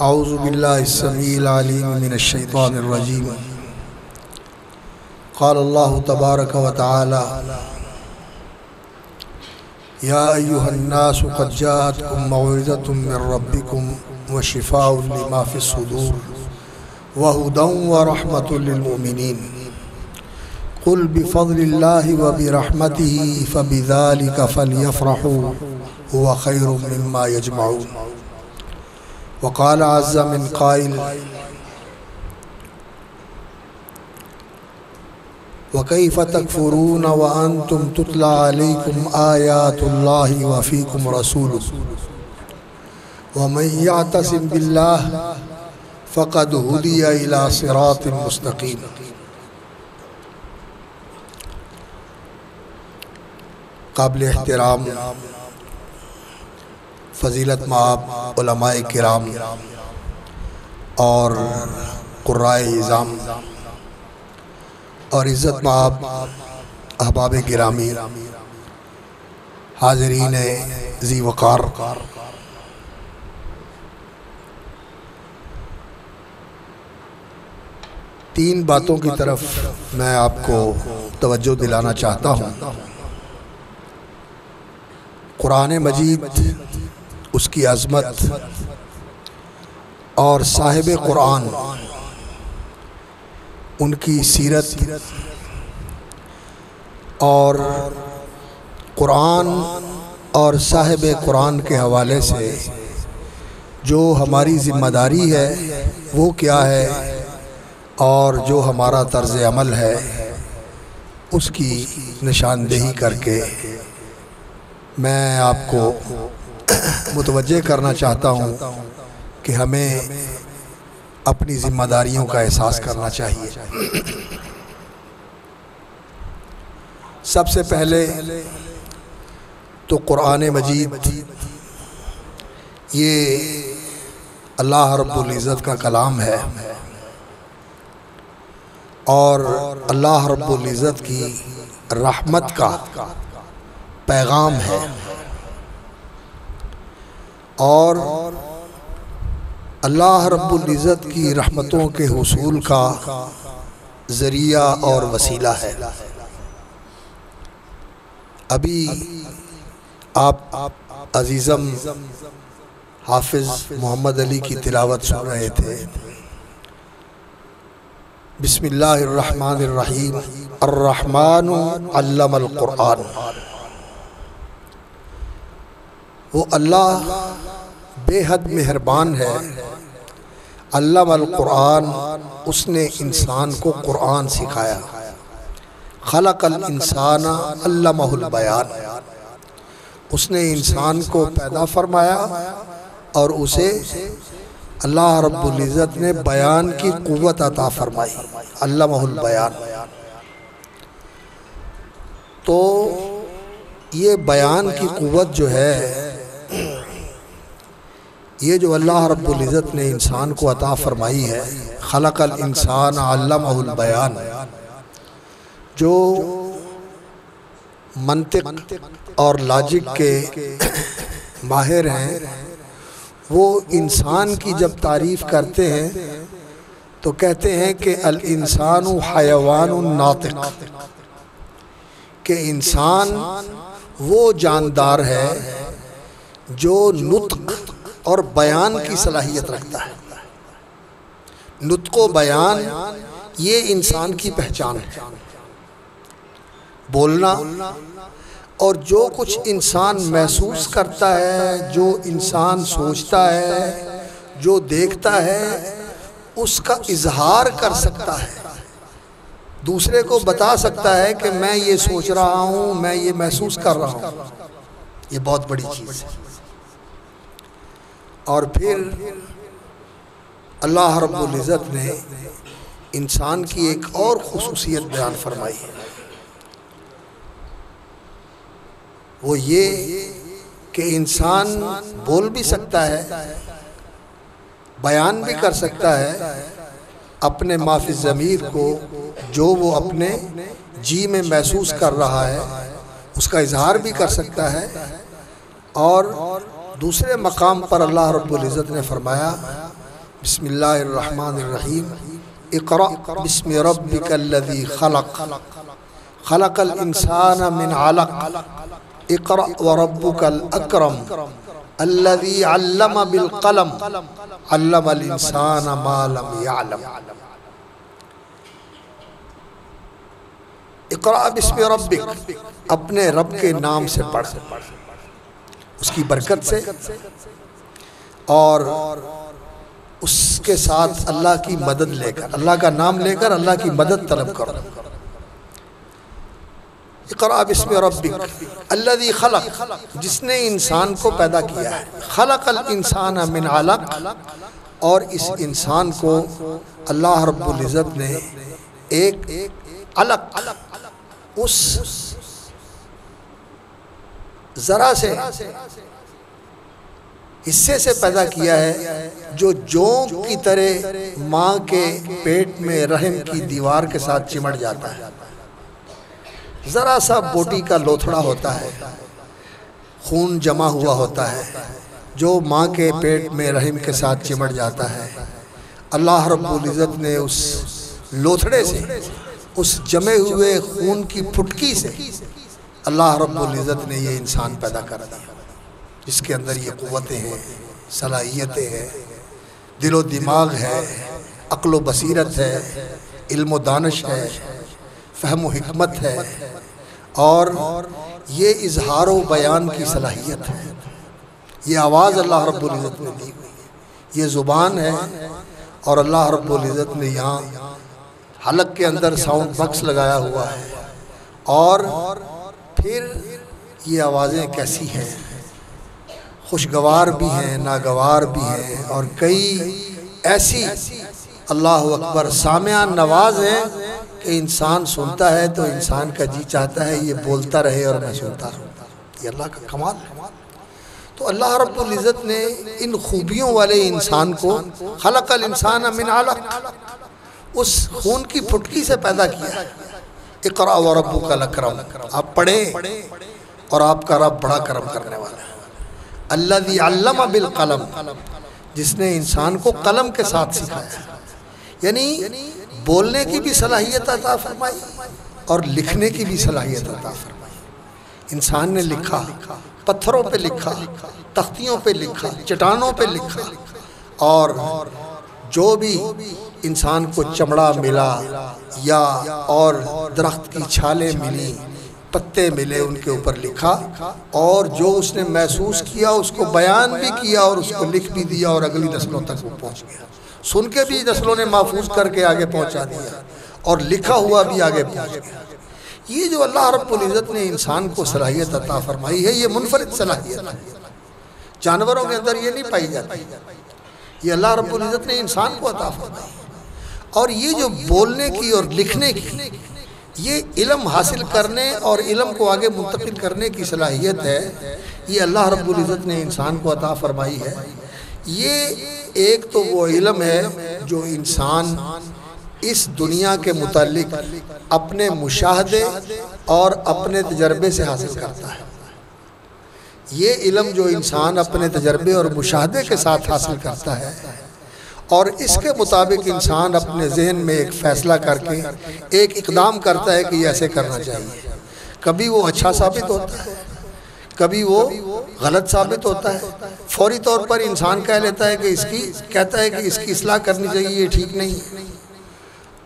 اعوذ باللہ السمیع العلیم من الشیطان الرجیم قال اللہ تبارک و تعالی یا ایہا الناس قد جاءتکم موعظۃ من ربکم وشفاء لما فی الصدور وہدی ورحمۃ للمؤمنین قل بفضل اللہ وبرحمتہ فبذلک فلیفرحوا هو خیر مما یجمعون وقال عز من قائل وَكَيْفَ تَكْفُرُونَ وَأَنْتُمْ تُتْلَى عَلَيْكُمْ آيَاتُ اللَّهِ وَفِيكُمْ رَسُولُهُ وَمَنْ يَعْتَصِمْ بِاللَّهِ فَقَدْ هُدِيَ إِلَى صِرَاطٍ مُسْتَقِيمٍ۔ قابل احترام فضیلت مآب علماء کرام اور قرائے اعظام اور عزت مآب احباب گرامی حاضرین ذی وقار، تین باتوں کی طرف میں آپ کو توجہ دلانا چاہتا ہوں۔ قرآن مجید، اس کی عظمت اور صاحب قرآن، ان کی سیرت اور قرآن اور صاحب قرآن کے حوالے سے جو ہماری ذمہ داری ہے وہ کیا ہے، اور جو ہمارا طرز عمل ہے اس کی نشاندہی کر کے میں آپ کو متوجہ کرنا چاہتا ہوں کہ ہمیں اپنی ذمہ داریوں کا احساس کرنا چاہیے۔ سب سے پہلے تو قرآن مجید یہ اللہ رب العزت کا کلام ہے اور اللہ رب العزت کی رحمت کا پیغام ہے، اور اللہ رب العزت کی رحمتوں کے حصول کا ذریعہ اور وسیلہ ہے۔ ابھی آپ عزیزم حافظ محمد علی کی تلاوت سن رہے تھے۔ بسم اللہ الرحمن الرحیم، الرحمن علم القرآن۔ وہ اللہ بے حد مہربان ہے، علم القرآن، اس نے انسان کو قرآن سکھایا، خلق الانسان علمہ البیان، اس نے انسان کو پیدا فرمایا اور اسے اللہ رب العزت نے بیان کی قوت عطا فرمائی، علمہ البیان۔ تو یہ بیان کی قوت جو ہے، یہ جو اللہ رب العزت نے انسان کو عطا فرمائی ہے، خلق الانسان علمہ البیان، جو منطق اور لاجک کے ماہر ہیں وہ انسان کی جب تعریف کرتے ہیں تو کہتے ہیں کہ الانسان حیوان ناطق، کہ انسان وہ جاندار ہے جو نطق اور بیان کی صلاحیت رکھتا ہے۔ نطق و بیان یہ انسان کی پہچان ہے، بولنا، اور جو کچھ انسان محسوس کرتا ہے، جو انسان سوچتا ہے، جو دیکھتا ہے، اس کا اظہار کر سکتا ہے، دوسرے کو بتا سکتا ہے کہ میں یہ سوچ رہا ہوں، میں یہ محسوس کر رہا ہوں۔ یہ بہت بڑی چیز ہے۔ اور پھر اللہ رب العزت نے انسان کی ایک اور خصوصیت بیان فرمائی ہے، وہ یہ کہ انسان بول بھی سکتا ہے، بیان بھی کر سکتا ہے، اپنے ما فی الضمیر کو، جو وہ اپنے جی میں محسوس کر رہا ہے، اس کا اظہار بھی کر سکتا ہے، اور دوسرے مقام پر اللہ رب العزت نے فرمایا بسم اللہ الرحمن الرحیم اقرأ بسم ربک الذی خلق خلق الانسان من علق اقرأ وربک الاکرم الذی علم بالقلم علم الانسان ما لم يعلم۔ اقرأ بسم ربک، اپنے رب کے نام سے پڑھ، اس کی برکت سے، اور اس کے ساتھ اللہ کی مدد لے کر، اللہ کا نام لے کر اللہ کی مدد طلب کرو۔ اقرأ بسم ربک الذی خلق، جس نے انسان کو پیدا کیا ہے، خلق الانسان من علق، اور اس انسان کو اللہ رب العزت نے ایک علق، اس ذرا سے حصے سے پیدا کیا ہے جو جونک کی طرح ماں کے پیٹ میں رحم کی دیوار کے ساتھ چمٹ جاتا ہے۔ ذرا سا بوٹی کا لوتھڑا ہوتا ہے، خون جمع ہوا ہوتا ہے جو ماں کے پیٹ میں رحم کے ساتھ چمٹ جاتا ہے۔ اللہ رب العزت نے اس لوتھڑے سے، اس جمے ہوئے خون کی پھٹکی سے اللہ رب العزت نے یہ انسان پیدا کر دیا، جس کے اندر یہ قوتیں ہیں، صلاحیتیں ہیں، دل و دماغ ہے، عقل و بصیرت ہے، علم و دانش ہے، فہم و حکمت ہے، اور یہ اظہار و بیان کی صلاحیت ہے۔ یہ آواز اللہ رب العزت نے دی ہوئی ہے، یہ زبان ہے، اور اللہ رب العزت نے یہاں حلق کے اندر ساؤنڈ باکس لگایا ہوا ہے، اور پھر یہ آوازیں کیسی ہیں، خوشگوار بھی ہیں، ناگوار بھی ہیں، اور کئی ایسی اللہ اکبر سامعہ نواز ہیں کہ انسان سنتا ہے تو انسان کا جی چاہتا ہے یہ بولتا رہے اور میں سنتا رہوں۔ یہ اللہ کا کمال ہے۔ تو اللہ رب العزت نے ان خوبیوں والے انسان کو خلق الانسان من علق، اس خون کی پھٹکی سے پیدا کیا۔ اقرأ وربک الاکرم، آپ پڑھیں اور آپ کا رب بڑا کرم کرنے والا ہے۔ الذی علم بالقلم، جس نے انسان کو قلم کے ساتھ سکھایا، یعنی بولنے کی بھی صلاحیت عطا فرمائی اور لکھنے کی بھی صلاحیت عطا فرمائی۔ انسان نے لکھا، پتھروں پہ لکھا، تختیوں پہ لکھا، چٹانوں پہ لکھا، اور جو بھی انسان کو چمڑا ملا یا اور درخت کی چھالیں ملی، پتے ملے، ان کے اوپر لکھا، اور جو اس نے محسوس کیا اس کو بیان بھی کیا اور اس کو لکھ بھی دیا، اور اگلی نسلوں تک وہ پہنچ گیا۔ سن کے بھی نسلوں نے محفوظ کر کے آگے پہنچا دیا، اور لکھا ہوا بھی آگے پہنچ گیا۔ یہ جو اللہ رب العزت نے انسان کو صلاحیت عطا فرمائی ہے، یہ منفرد صلاحیت ہے، جانوروں کے اندر یہ نہیں پائی جاتی، یہ اللہ رب العزت نے انسان کو عطا فرمائی۔ اور یہ جو بولنے کی اور لکھنے کی، یہ علم حاصل کرنے اور علم کو آگے منتقل کرنے کی صلاحیت ہے، یہ اللہ رب العزت نے انسان کو عطا فرمائی ہے۔ یہ ایک تو وہ علم ہے جو انسان اس دنیا کے متعلق اپنے مشاہدے اور اپنے تجربے سے حاصل کرتا ہے۔ یہ علم جو انسان اپنے تجربے اور مشاہدے کے ساتھ حاصل کرتا ہے، اور اس کے مطابق انسان اپنے ذہن میں ایک فیصلہ کر کے ایک اقدام کرتا ہے کہ یہ ایسے کرنا چاہیے۔ کبھی وہ اچھا ثابت ہوتا ہے، کبھی وہ غلط ثابت ہوتا ہے۔ فوری طور پر انسان کہہ لیتا ہے کہ کہتا ہے کہ اس کی اصلاح کرنی چاہیے، یہ ٹھیک نہیں ہے۔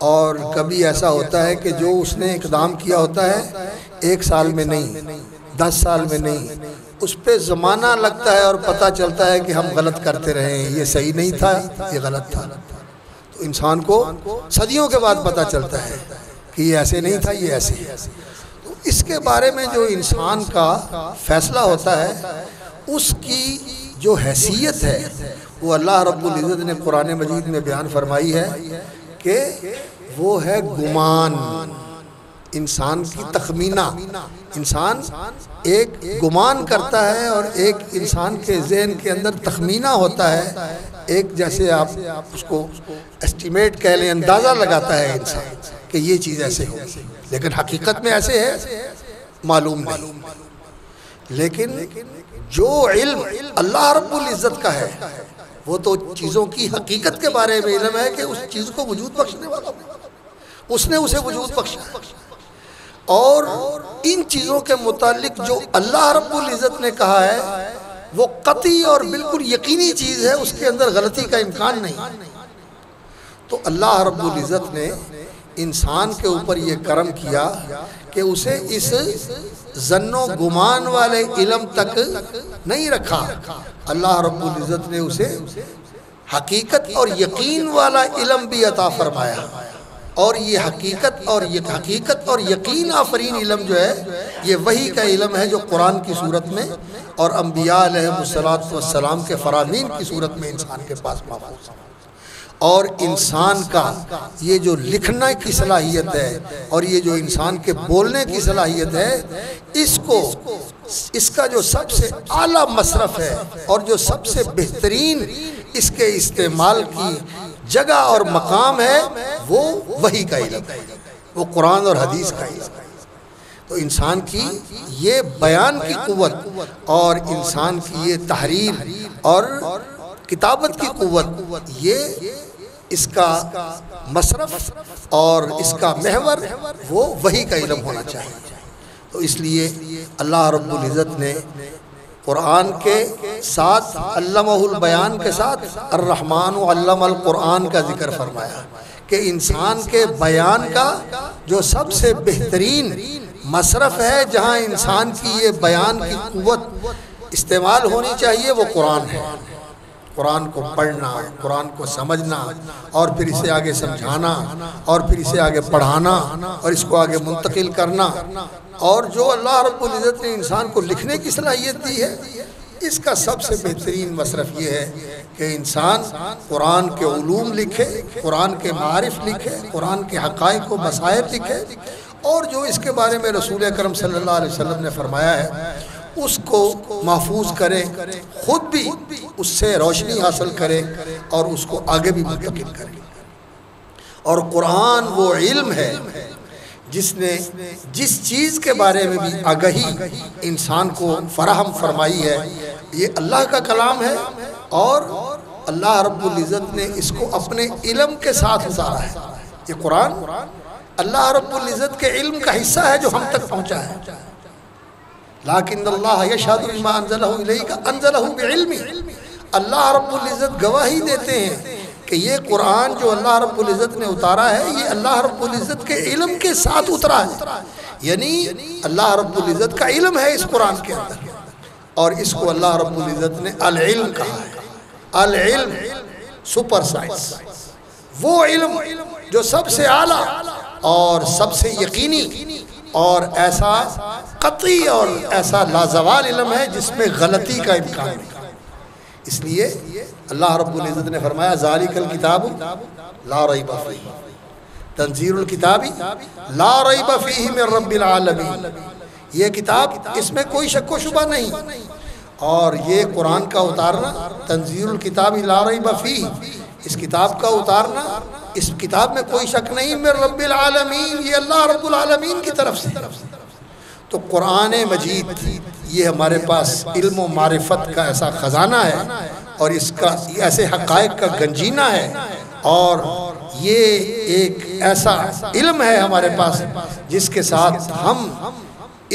اور کبھی ایسا ہوتا ہے کہ جو اس نے اقدام کیا ہوتا ہے 1 سال میں نہیں، 10 سال میں نہیں، اس پہ زمانہ لگتا ہے اور پتہ چلتا ہے کہ ہم غلط کرتے رہے ہیں، یہ صحیح نہیں تھا، یہ غلط تھا۔ تو انسان کو صدیوں کے بعد پتہ چلتا ہے کہ یہ ایسے نہیں تھا، یہ ایسے ہے۔ تو اس کے بارے میں جو انسان کا فیصلہ ہوتا ہے، اس کی جو حیثیت ہے وہ اللہ رب العزت نے قرآن مجید میں بیان فرمائی ہے کہ وہ ہے گمان، انسان کی تخمینہ۔ انسان ایک گمان کرتا ہے، اور ایک انسان کے ذہن کے اندر تخمینہ ہوتا ہے، ایک جیسے آپ اس کو اسٹیمیٹ کہہ لیں، اندازہ لگاتا ہے انسان کہ یہ چیز ایسے ہو، لیکن حقیقت میں ایسے ہے معلوم نہیں۔ لیکن جو علم اللہ رب العزت کا ہے وہ تو چیزوں کی حقیقت کے بارے میں علم ہے کہ اس چیز کو وجود بخشنے والا اس نے اسے وجود بخشا، اور ان چیزوں کے متعلق جو اللہ رب العزت نے کہا ہے وہ قطعی اور بالکل یقینی چیز ہے، اس کے اندر غلطی کا امکان نہیں۔ تو اللہ رب العزت نے انسان کے اوپر یہ کرم کیا کہ اسے اس ظن و گمان والے علم تک نہیں رکھا، اللہ رب العزت نے اسے حقیقت اور یقین والا علم بھی عطا فرمایا، اور یہ حقیقت اور یقین آفرین علم جو ہے یہ وحی کا علم ہے جو قرآن کی صورت میں اور انبیاء علیہ السلام کے فرامین کی صورت میں انسان کے پاس محفوظ ہے۔ اور انسان کا یہ جو لکھنے کی صلاحیت ہے اور یہ جو انسان کے بولنے کی صلاحیت ہے، اس کا جو سب سے اعلیٰ مصرف ہے اور جو سب سے بہترین اس کے استعمال کی جگہ اور مقام ہے وہ وحی کا علم ہے، وہ قرآن اور حدیث کا علم ہے۔ تو انسان کی یہ بیان کی قوت اور انسان کی یہ تحریر اور کتابت کی قوت، یہ اس کا مصرف اور اس کا محور وہ وحی کا علم ہونا چاہیے۔ تو اس لیے اللہ رب العزت نے قرآن کے ساتھ علمہ البیان کے ساتھ الرحمن علم القرآن کا ذکر فرمایا کہ انسان کے بیان کا جو سب سے بہترین مصرف ہے، جہاں انسان کی یہ بیان کی قوت استعمال ہونی چاہیے، وہ قرآن ہے۔ قرآن کو پڑھنا، قرآن کو سمجھنا، اور پھر اسے آگے سمجھانا، اور پھر اسے آگے پڑھانا، اور اس کو آگے منتقل کرنا، اور جو اللہ رب العزت نے انسان کو لکھنے کی صلاحیت دی ہے، اس کا سب سے بہترین مصرف یہ ہے کہ انسان قرآن کے علوم لکھے، قرآن کے معارف لکھے، قرآن کے حقائق و بصائر لکھے، اور جو اس کے بارے میں رسول اکرم صلی اللہ علیہ وسلم نے فرمایا ہے اس کو محفوظ کرے، خود بھی اس سے روشنی حاصل کرے اور اس کو آگے بھی منتقل کرے۔ اور قرآن وہ علم ہے جس نے جس چیز کے بارے میں بھی آگہی انسان کو فراہم فرمائی ہے، یہ اللہ کا کلام ہے، اور اللہ رب العزت نے اس کو اپنے علم کے ساتھ اتارا ہے۔ یہ قرآن اللہ رب العزت کے علم کا حصہ ہے جو ہم تک پہنچا ہے۔ لیکن اللہ یشہد بما انزلہ الیک انزلہ بعلم، اللہ رب العزت گواہی دیتے ہیں کہ یہ قرآن جو اللہ رب العزت نے اتارا ہے یہ اللہ رب العزت کے علم کے ساتھ اترا ہے، یعنی اللہ رب العزت کا علم ہے اس قرآن کے اندر، اور اس کو اللہ رب العزت نے العلم کہا ہے۔ العلم سپر سائنس، وہ علم جو سب سے اعلیٰ اور سب سے یقینی اور ایسا قطعی اور ایسا لازوال علم ہے جس میں غلطی کا امکان نہیں۔ اس لیے اللہ رب العزت نے فرمایا ذالک الکتاب لا ریب فیہ، تنزیل الکتاب لا ریب فیہ من رب العالمین، یہ کتاب اس میں کوئی شک و شبہ نہیں، اور یہ قرآن کا اتارنا تنزیل الکتاب لا ریب فیہ، اس کتاب کا اتارنا اس کتاب میں کوئی شک نہیں، من رب العالمین، یہ اللہ رب العالمین کی طرف سے۔ تو قرآن مجید یہ ہمارے پاس علم و معرفت کا ایسا خزانہ ہے، اور اس کا ایسے حقائق کا گنجینہ ہے، اور یہ ایک ایسا علم ہے ہمارے پاس جس کے ساتھ ہم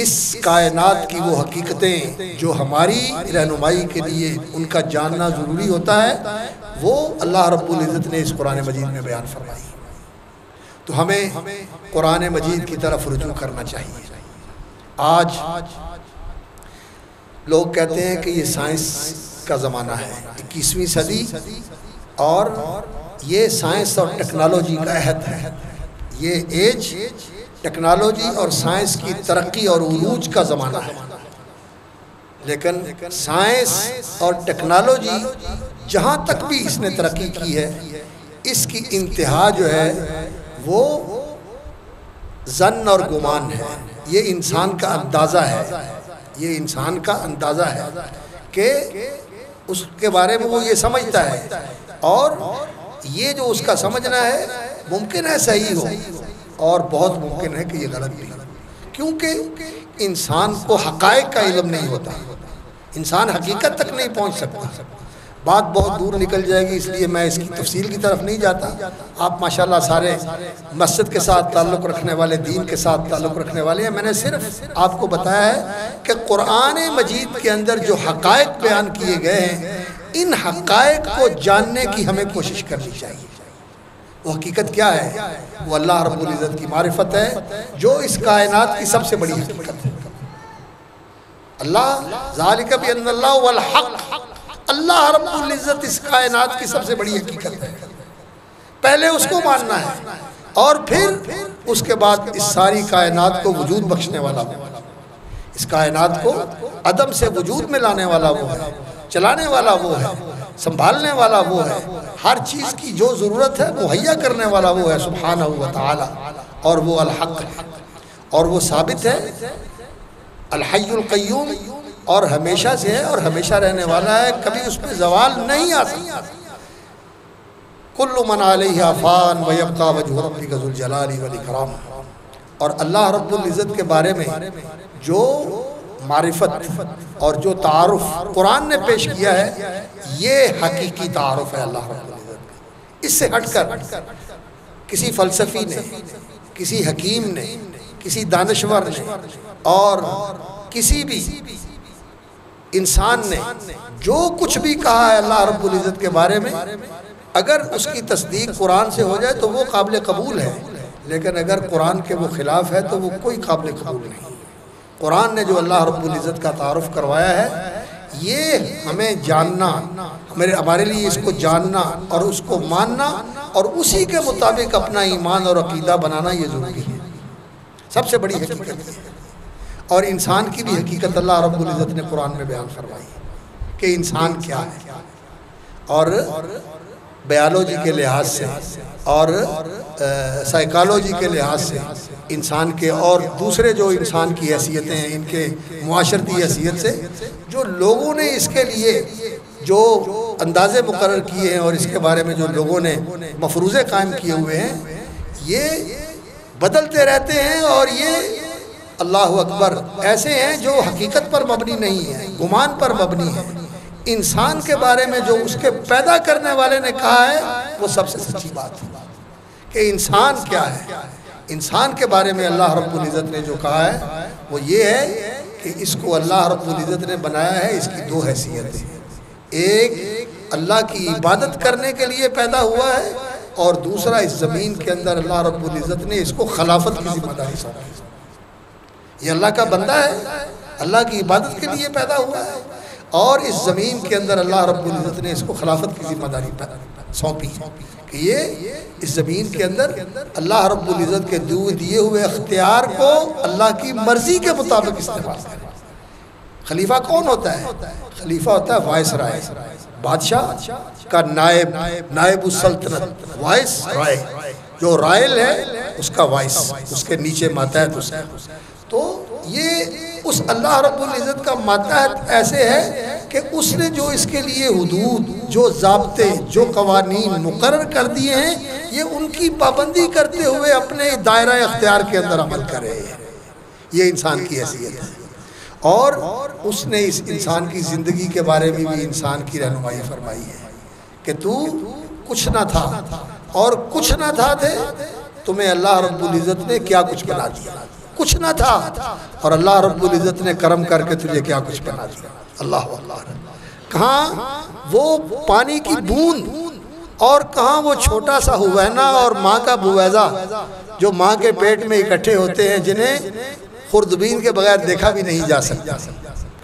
اس کائنات کی وہ حقیقتیں جو ہماری رہنمائی کے لیے ان کا جاننا ضروری ہوتا ہے وہ اللہ رب العزت نے اس قرآن مجید میں بیان فرمائی۔ تو ہمیں قرآن مجید کی طرف رجوع کرنا چاہیے۔ آج لوگ کہتے ہیں کہ یہ سائنس کا زمانہ ہے، 21ویں صدی، اور یہ سائنس اور ٹیکنالوجی کا عہد ہے، یہ ایج ٹیکنالوجی اور سائنس کی ترقی اور عروج کا زمانہ ہے۔ لیکن سائنس اور ٹیکنالوجی جہاں تک بھی اس نے ترقی کی ہے، اس کی انتہا جو ہے وہ ظن اور گمان ہے۔ یہ انسان کا اندازہ ہے، یہ انسان کا اندازہ ہے کہ اس کے بارے میں وہ یہ سمجھتا ہے، اور یہ جو اس کا سمجھنا ہے ممکن ہے صحیح ہو، اور بہت ممکن ہے کہ یہ غلط بھی، کیونکہ انسان کو حقائق کا علم نہیں ہوتا، انسان حقیقت تک نہیں پہنچ سکتا، بات بہت دور نکل جائے گی، اس لیے میں اس کی تفصیل کی طرف نہیں جاتا۔ آپ ماشاءاللہ سارے مسجد کے ساتھ تعلق رکھنے والے، دین کے ساتھ تعلق رکھنے والے ہیں۔ میں نے صرف آپ کو بتایا ہے کہ قرآن مجید کے اندر جو حقائق بیان کیے گئے ہیں، ان حقائق کو جاننے کی ہمیں کوشش کرنی چاہیے۔ وہ حقیقت کیا ہے؟ وہ اللہ رب العزت کی معرفت ہے، جو اس کائنات کی سب سے بڑی حقیقت ہے۔ اللہ ذالک بان اللہ والحق، اللہ رب العزت اس کائنات کی سب سے بڑی حقیقت ہے۔ پہلے اس کو ماننا ہے، اور پھر اس کے بعد اس ساری کائنات کو وجود بخشنے والا وہ ہے، اس کائنات کو عدم سے وجود میں لانے والا وہ ہے، چلانے والا وہ ہے، سنبھالنے والا وہ ہے، ہر چیز کی جو ضرورت ہے مہیا کرنے والا وہ ہے سبحانہ و تعالی، اور وہ الحق ہے، اور وہ ثابت ہے، الحی القیوم، اور ہمیشہ سے ہے اور ہمیشہ رہنے والا ہے، کبھی اس پہ زوال نہیں آ سکتا۔ کل من علیہ فان ویبقى وجہ ربک ذو الجلال والاکرام۔ اور اللہ رب العزت کے بارے میں جو معرفت اور جو تعارف قرآن نے پیش کیا ہے، یہ حقیقی تعارف ہے اللہ رب العزت کا۔ اس سے ہٹ کر کسی فلسفی نے، کسی حکیم نے، کسی دانشور نے، اور کسی بھی انسان نے جو کچھ بھی کہا ہے اللہ رب العزت کے بارے میں، اگر اس کی تصدیق قرآن سے ہو جائے تو وہ قابل قبول ہے، لیکن اگر قرآن کے وہ خلاف ہے تو وہ کوئی قابل قبول نہیں۔ قرآن نے جو اللہ رب العزت کا تعارف کروایا ہے، یہ ہمیں جاننا، ہمارے لیے اس کو جاننا اور اس کو ماننا اور اسی کے مطابق اپنا ایمان اور عقیدہ بنانا یہ ضروری ہے۔ سب سے بڑی حقیقت ہے، اور انسان کی بھی حقیقت اللہ رب العزت نے قرآن میں بیان کروائی ہے کہ انسان کیا ہے، اور بیالوجی کے لحاظ سے اور سائیکالوجی کے لحاظ سے انسان کے، اور دوسرے جو انسان کی حیثیتیں ہیں، ان کے معاشرتی حیثیت سے جو لوگوں نے اس کے لیے جو اندازے مقرر کیے ہیں اور اس کے بارے میں جو لوگوں نے مفروضے قائم کیے ہوئے ہیں، یہ بدلتے رہتے ہیں، اور یہ اللہ اکبر ایسے ہیں جو حقیقت پر مبنی نہیں ہے، گمان پر مبنی ہے۔ انسان کے بارے میں جو اس کے پیدا کرنے والے نے کہا ہے، وہ سب سے سچی بات ہے کہ انسان کیا ہے۔ انسان کے بارے میں اللہ رب العزت نے جو کہا ہے وہ یہ ہے کہ اس کو اللہ رب العزت نے بنایا ہے، اس کی دو حیثیتیں ہیں، ایک اللہ کی عبادت کرنے کے لیے پیدا ہوا ہے، اور دوسرا اس زمین کے اندر اللہ رب العزت نے اس کو خلافت کی ذمہ داری سونپی۔ یہ اللہ کا بندہ ہے، اللہ کی عبادت کے لیے پیدا ہوا ہے، اور اس زمین کے اندر اللہ رب العزت نے اس کو خلافت کی ذمہ داری سونپی کہ یہ اس زمین کے اندر اللہ رب العزت کے دیے ہوئے اختیار کو اللہ کی مرضی کے مطابق استعمال کرے۔ خلیفہ کون ہوتا ہے؟ خلیفہ ہوتا ہے وائس رائے، بادشاہ کا نائب، نائب السلطنت، وائس رائے، جو رائل ہے اس کا وائس، اس کے نیچے ماتحت اس کا۔ تو یہ اس اللہ رب العزت کا ماتحت ایسے ہے کہ اس نے جو اس کے لیے حدود، جو ضابطے، جو قوانین مقرر کر دیے ہیں، یہ ان کی پابندی کرتے ہوئے اپنے دائرہ اختیار کے اندر عمل کرے۔ یہ انسان کی حیثیت ہے، اور اس نے اس انسان کی زندگی کے بارے میں بھی انسان کی رہنمائی فرمائی ہے کہ تو کچھ نہ تھا اور کچھ نہ تھا تھے، تمہیں اللہ رب العزت نے کیا کچھ بنا دیا۔ کچھ نہ تھا اور اللہ رب العزت نے کرم کر کے تجھے کیا کچھ بنا دیا۔ اللہ اللہ، کہاں وہ پانی کی بوند اور کہاں وہ چھوٹا سا ہوینا اور ماں کا بویزہ جو ماں کے پیٹ میں اکٹھے ہوتے ہیں، جنہیں خوردبین کے بغیر دیکھا بھی نہیں جا سکتا،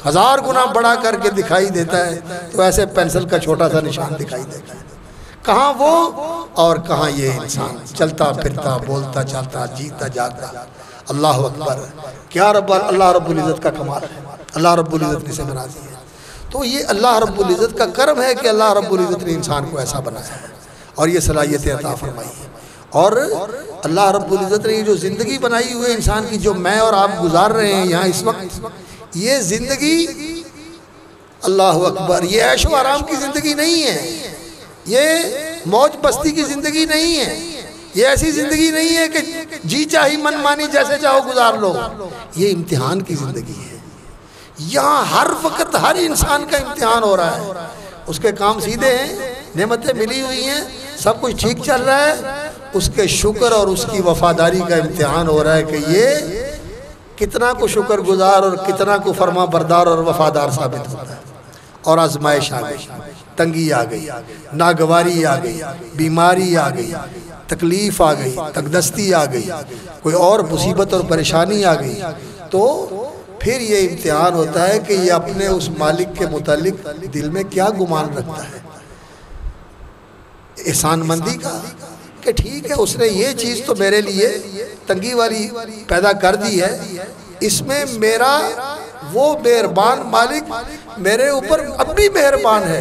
ہزار گنا بڑا کر کے دکھائی دیتا ہے تو ایسے پینسل کا چھوٹا سا نشان دکھائی دیتا ہے۔ کہاں وہ اور کہاں یہ انسان، چلتا پھرتا، بولتا چالتا، جیتا جاگتا۔ اللہ اکبر، کیا رب اللہ رب العزت کا کمال ہے، اللہ رب العزت نے اسے بنا دیا۔ تو یہ اللہ رب العزت کا کرم ہے کہ اللہ رب العزت نے انسان کو ایسا بنایا ہے اور یہ صلاحیتیں عطا فرمائی ہے۔ اور اللہ رب العزت نے یہ جو زندگی بنائی ہوئی ہے انسان کی، جو میں اور آپ گزار رہے ہیں یہاں اس وقت، یہ زندگی اللہ اکبر، یہ عیش و آرام کی زندگی نہیں ہے، یہ موج مستی کی زندگی نہیں ہے، یہ ایسی زندگی نہیں ہے کہ جی چاہی من مانی جیسے چاہو گزار لو۔ یہ امتحان کی زندگی ہے، یہاں ہر وقت ہر انسان کا امتحان ہو رہا ہے۔ اس کے کام سیدھے ہیں، نعمتیں ملی ہوئی ہیں، سب کچھ ٹھیک چل رہا ہے، اس کے شکر اور اس کی وفاداری کا امتحان ہو رہا ہے کہ یہ کتنا کو شکر گزار اور کتنا کو فرما بردار اور وفادار ثابت ہوتا ہے۔ اور آزمائش آ گئی، تنگی آ گئی، ناگواری آ گئی، بیماری آ گئی، تکلیف آ گئی، تنگدستی آ گئی، کوئی اور مصیبت اور پریشانی آ گئی، تو پھر یہ امتحان ہوتا ہے کہ یہ اپنے اس مالک کے متعلق دل میں کیا گمان رکھتا ہے، احسان مندی کا، کہ ٹھیک ہے اس نے یہ چیز تو میرے لیے تنگی والی پیدا کر دی ہے، اس میں میرا وہ مہربان مالک میرے اوپر اب بھی مہربان ہے،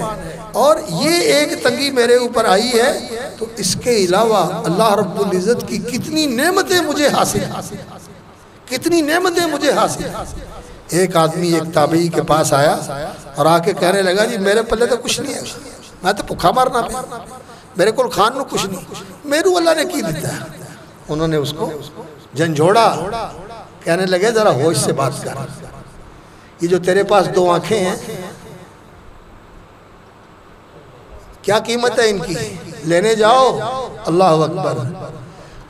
اور یہ ایک تنگی میرے اوپر آئی ہے تو اس کے علاوہ اللہ رب العزت کی کتنی نعمتیں مجھے حاصل ہیں، کتنی نعمتیں مجھے حاصل ہیں۔ ایک آدمی ایک تابعی کے پاس آیا اور آ کے کہنے لگا جی میرے پلے تو کچھ نہیں ہے، میں تو بھوکا مرنا پہ، میرے کو کھان نو کچھ نہیں، میرے اللہ نے کی دیتا ہے۔ انہوں نے اس کو جھنجھوڑا، کہنے لگے ذرا ہوش سے بات کر، یہ جو تیرے پاس دو آنکھیں ہیں کیا قیمت ہے ان کی، لینے جاؤ، اللہ اکبر،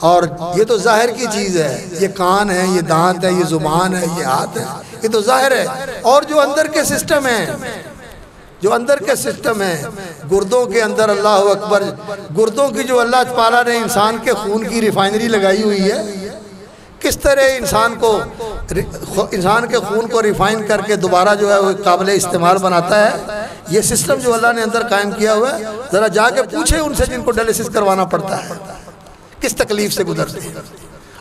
اور یہ تو ظاہر کی چیز ہے، یہ کان ہے، یہ دانت ہے، یہ زبان ہے، یہ ہاتھ ہے، یہ تو ظاہر ہے، اور جو اندر کے سسٹم ہیں، جو اندر کے سسٹم ہیں، گردوں کے اندر، اللہ اکبر، گردوں کی جو اللہ تعالیٰ نے انسان کے خون کی ریفائنری لگائی ہوئی ہے، کس طرح انسان کے خون کو ریفائن کر کے دوبارہ جو ہے وہ قابل استعمال بناتا ہے، یہ سسٹم جو اللہ نے اندر قائم کیا ہوا ہے، ذرا جا کے پوچھیں ان سے جن کو ڈائلیسس کروانا پڑتا ہے کس تکلیف سے گزرتے ہیں،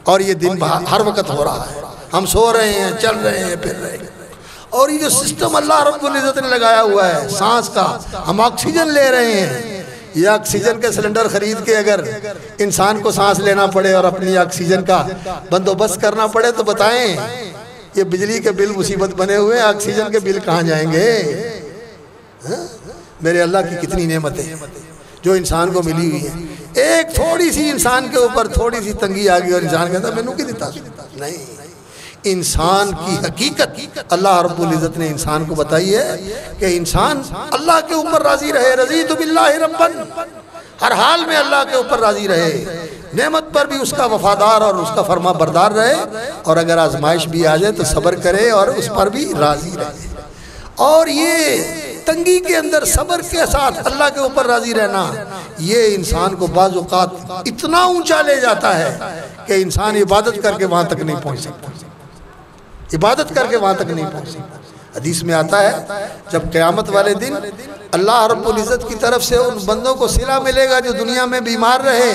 اور یہ دن ہر وقت ہو رہا ہے، ہم سو رہے ہیں، چل رہے ہیں، پھر رہے ہیں، اور یہ جو سسٹم اللہ رب العزت نے لگایا ہوا ہے سانس کا، ہم آکسیجن لے رہے ہیں، یہ آکسیجن کے سلنڈر خرید کے اگر انسان کو سانس لینا پڑے اور اپنی آکسیجن کا بندوبست کرنا پڑے تو بتائیں یہ بجلی کے بل مصیبت بنے ہوئے، آکسیجن کے بل کہاں جائیں گے؟ میرے اللہ کی کتنی نعمتیں جو انسان کو ملی ہوئی ہیں، ایک تھوڑی سی انسان کے اوپر تھوڑی سی تنگی آ گئی اور انسان کہتا میں نے کی دیتا نہیں، انسان کی حقیقت اللہ رب العزت نے انسان کو بتائی ہے کہ انسان اللہ کے اوپر راضی رہے، رضیت باللہ ربًا، ہر حال میں اللہ کے اوپر راضی رہے، نعمت پر بھی اس کا وفادار اور اس کا فرما بردار رہے، اور اگر آزمائش بھی آ جائے تو صبر کرے اور اس پر بھی راضی رہے۔ اور یہ تنگی کے اندر صبر کے ساتھ اللہ کے اوپر راضی رہنا، یہ انسان کو بعض اوقات اتنا اونچا لے جاتا ہے کہ انسان عبادت کر کے وہاں تک نہیں پہنچ سکتا، عبادت کر کے وہاں تک نہیں پہنچ سکتا۔ حدیث میں آتا ہے جب قیامت والے دن اللہ رب العزت کی طرف سے ان بندوں کو صلہ ملے گا جو دنیا میں بیمار رہے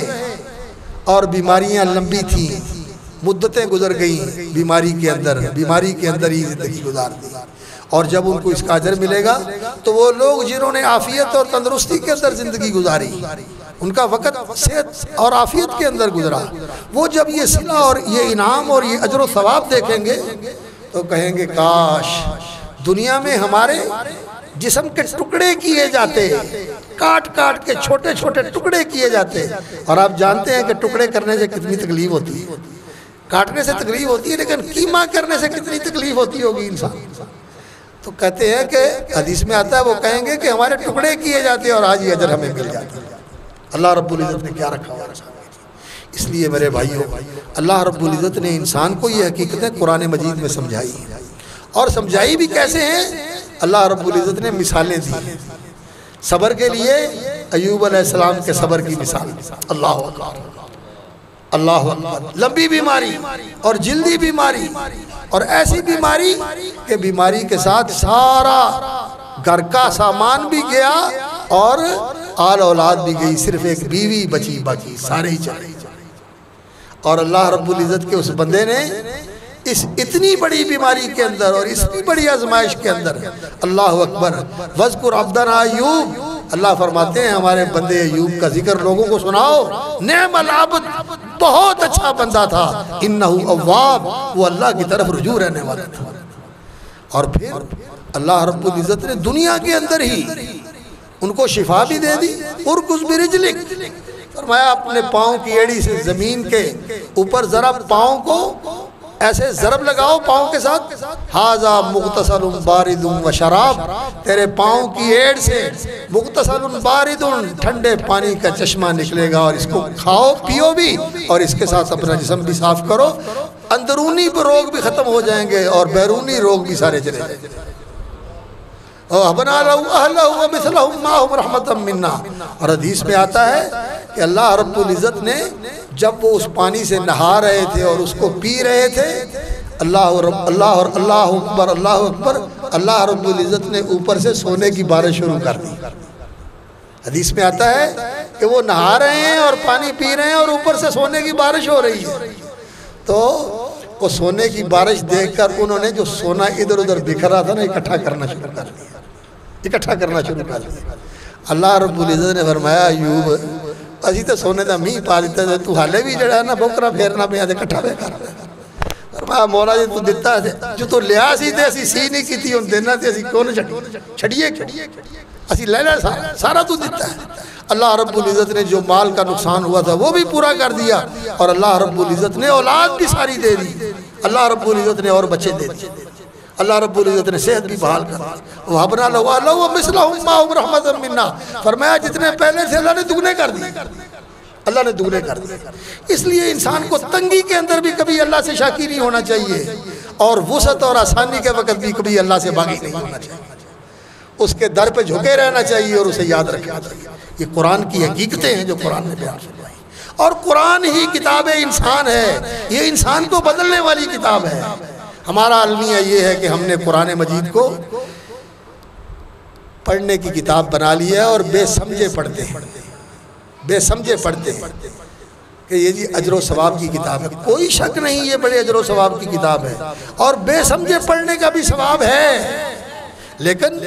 اور بیماریاں لمبی تھیں، مدتیں گزر گئیں بیماری کے اندر ہی زندگی گزار دی، اور جب ان کو اس کا اجر ملے گا تو وہ لوگ جنہوں نے عافیت اور تندرستی کے اندر زندگی گزاری، ان کا وقت صحت اور عافیت کے اندر گزرا، وہ جب یہ صلہ اور یہ انعام اور یہ اجر و ثواب دیکھیں گے تو کہیں گے کاش دنیا میں ہمارے جسم کے ٹکڑے کیے جاتے، کاٹ کاٹ کے چھوٹے چھوٹے ٹکڑے کیے جاتے، اور آپ جانتے ہیں کہ ٹکڑے کرنے سے کتنی تکلیف ہوتی ہے، کاٹنے سے تکلیف ہوتی ہے لیکن قیمہ کرنے سے کتنی تکلیف ہوتی ہوگی انسان۔ تو کہتے ہیں کہ حدیث میں آتا ہے وہ کہیں گے کہ ہمارے ٹکڑے کیے جاتے اور آج یہ اجر ہمیں مل جاتا ہے، اللہ رب العزت نے کیا رکھا ہوا ہے۔ اس لیے میرے بھائیوں، اللہ رب العزت نے انسان کو یہ حقیقتیں قرآن مجید میں سمجھائی ہیں، اور سمجھائی بھی کیسے ہیں؟ اللہ رب العزت نے مثالیں دی ہیں صبر کے لیے۔ ایوب علیہ السلام کے صبر کی مثال، اللہ اکبر، اللہ اکبر، لمبی بیماری اور جلدی بیماری، اور ایسی بیماری کہ بیماری کے ساتھ سارا گھر کا سامان بھی گیا اور آل اولاد بھی گئی، صرف ایک بیوی بچی، باقی سارے ہی چلے۔ اور اللہ رب العزت کے اس بندے نے اس اتنی بڑی بیماری کے اندر اور اتنی بڑی آزمائش کے اندر، اللہ اکبر، وَاذْكُرْ عَبْدَنَا ایوب، اللہ فرماتے ہیں ہمارے بندے ایوب کا ذکر لوگوں کو سناؤ، نعم العبد، بہت اچھا بندہ تھا، انہو اواب، وہ اللہ کی طرف رجوع رہنے والا تھا۔ اور پھر اللہ رب العزت نے دنیا کے اندر ہی ان کو شفا بھی دے دی، ارکض برجلک، فرمایا اپنے پاؤں کی ایڑی سے زمین کے اوپر ذرا پاؤں کو ایسے ضرب لگاؤ پاؤں کے ساتھ، ھذا مغتسل بارد و شراب، تیرے پاؤں کی ایڑ سے مغتسل بارد، ٹھنڈے پانی کا چشمہ نکلے گا، اور اس کو کھاؤ پیو بھی، اور اس کے ساتھ اپنا جسم بھی صاف کرو، اندرونی روگ بھی ختم ہو جائیں گے اور بیرونی روگ بھی سارے چلے جائیں گے۔ وَهَبْنَا لَهُ أَهْلَهُ وَمِثْلَهُمْ مَعَهُمْ رَحْمَةً مِنَّا، اور حدیث میں آتا ہے کہ اللہ رب العزت نے جب وہ اس پانی سے نہا رہے تھے اور اس کو پی رہے تھے، اللہ اکبر، اللہ رب العزت نے اوپر سے سونے کی بارش شروع کر دی۔ حدیث میں آتا ہے کہ وہ نہا رہے ہیں اور پانی پی رہے ہیں اور اوپر سے سونے کی بارش ہو رہی ہے، تو وہ سونے کی بارش دیکھ کر انہوں نے جو سونا ادھر ادھر بکھرا تھا نا، اکٹھا کرنا شروع کر دیا۔ اللہ رب العزت نے فرمایا ایوب اسی تو سونے دا میہ پا دیتا ہے، تو حالے بھی جڑا نا بوکرا پھیرنا پہ آدھے کٹھا بے کر۔ فرمایا مولا جی تو دیتا ہے جو تو لیا سی تے اسی سی نہیں کی تھی، ان دینا تے اسی کون چھڑیے اسی لے لے سارا تو دیتا ہے۔ اللہ رب العزت نے جو مال کا نقصان ہوا تھا وہ بھی پورا کر دیا، اور اللہ رب العزت نے اولاد بھی ساری دے دی، اللہ رب العزت نے اور بچے دے دی، اللہ رب العزت نے صحت بھی بحال کر دی۔ وَهَبْنَا لَهُ وَمِثْلَهُمْ مَعَهُمْ رَحْمَةً مِنَّا، فرمایا جتنے پہلے تھے اللہ نے دگنے کر دی، اللہ نے دگنے کر دی۔ اس لیے انسان کو تنگی کے اندر بھی کبھی اللہ سے شاکی نہیں ہونا چاہیے، اور وسعت اور آسانی کے وقت بھی کبھی اللہ سے باغی نہیں ہونا چاہیے، اس کے در پہ جھکے رہنا چاہیے اور اسے یاد رکھنا چاہیے۔ یہ قرآن کی حقیقتیں ہیں جو قرآن نے بیان فرمائی، اور قرآن ہی کتاب انسان ہے، یہ انسان کو بدلنے والی کتاب ہے۔ ہمارا المیہ یہ ہے کہ ہم نے قرآن مجید کو پڑھنے کی کتاب بنا لی ہے، اور بے سمجھے پڑھتے ہیں، بے سمجھے پڑھتے ہیں کہ یہ جی اجر و ثواب کی کتاب ہے۔ کوئی شک نہیں یہ بڑے اجر و ثواب کی کتاب ہے، اور بے سمجھے پڑھنے کا بھی ثواب ہے، لیکن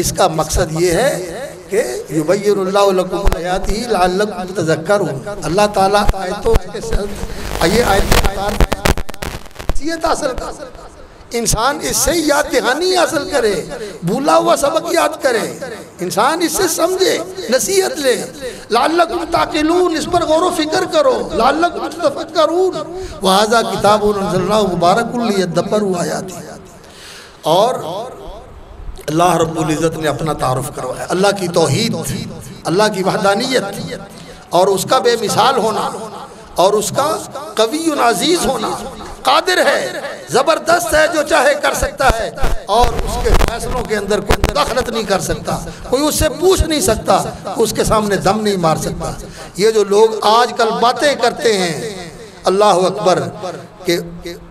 اس کا مقصد یہ ہے کہ یبین اللہ لکم آیاتہ لعلکم تذکرون، اللہ تعالیٰ آیتوں کے ساتھ یہ آیت حاصل کر، انسان اس سے یاد دہانی حاصل کرے، بھولا ہوا سبق یاد کرے، انسان اس سے سمجھے، نصیحت لے، لعلکم تعقلون، اس پر غور و فکر کرو، لعلکم تتفکرون، وہذا کتاب انزلناہ مبارک لیدبروا آیاتہ۔ اور اللہ رب العزت نے اپنا تعارف کروایا، اللہ کی توحید، اللہ کی وحدانیت، اور اس کا بے مثال ہونا، اور اس کا قوی و عزیز ہونا، قادر ہے، زبردست ہے، جو چاہے کر سکتا ہے، اور اس کے فیصلوں کے اندر کوئی مداخلت نہیں کر سکتا، کوئی اس سے پوچھ نہیں سکتا، اس کے سامنے دم نہیں مار سکتا۔ یہ جو لوگ آج کل باتیں کرتے ہیں، اللہ اکبر، کہ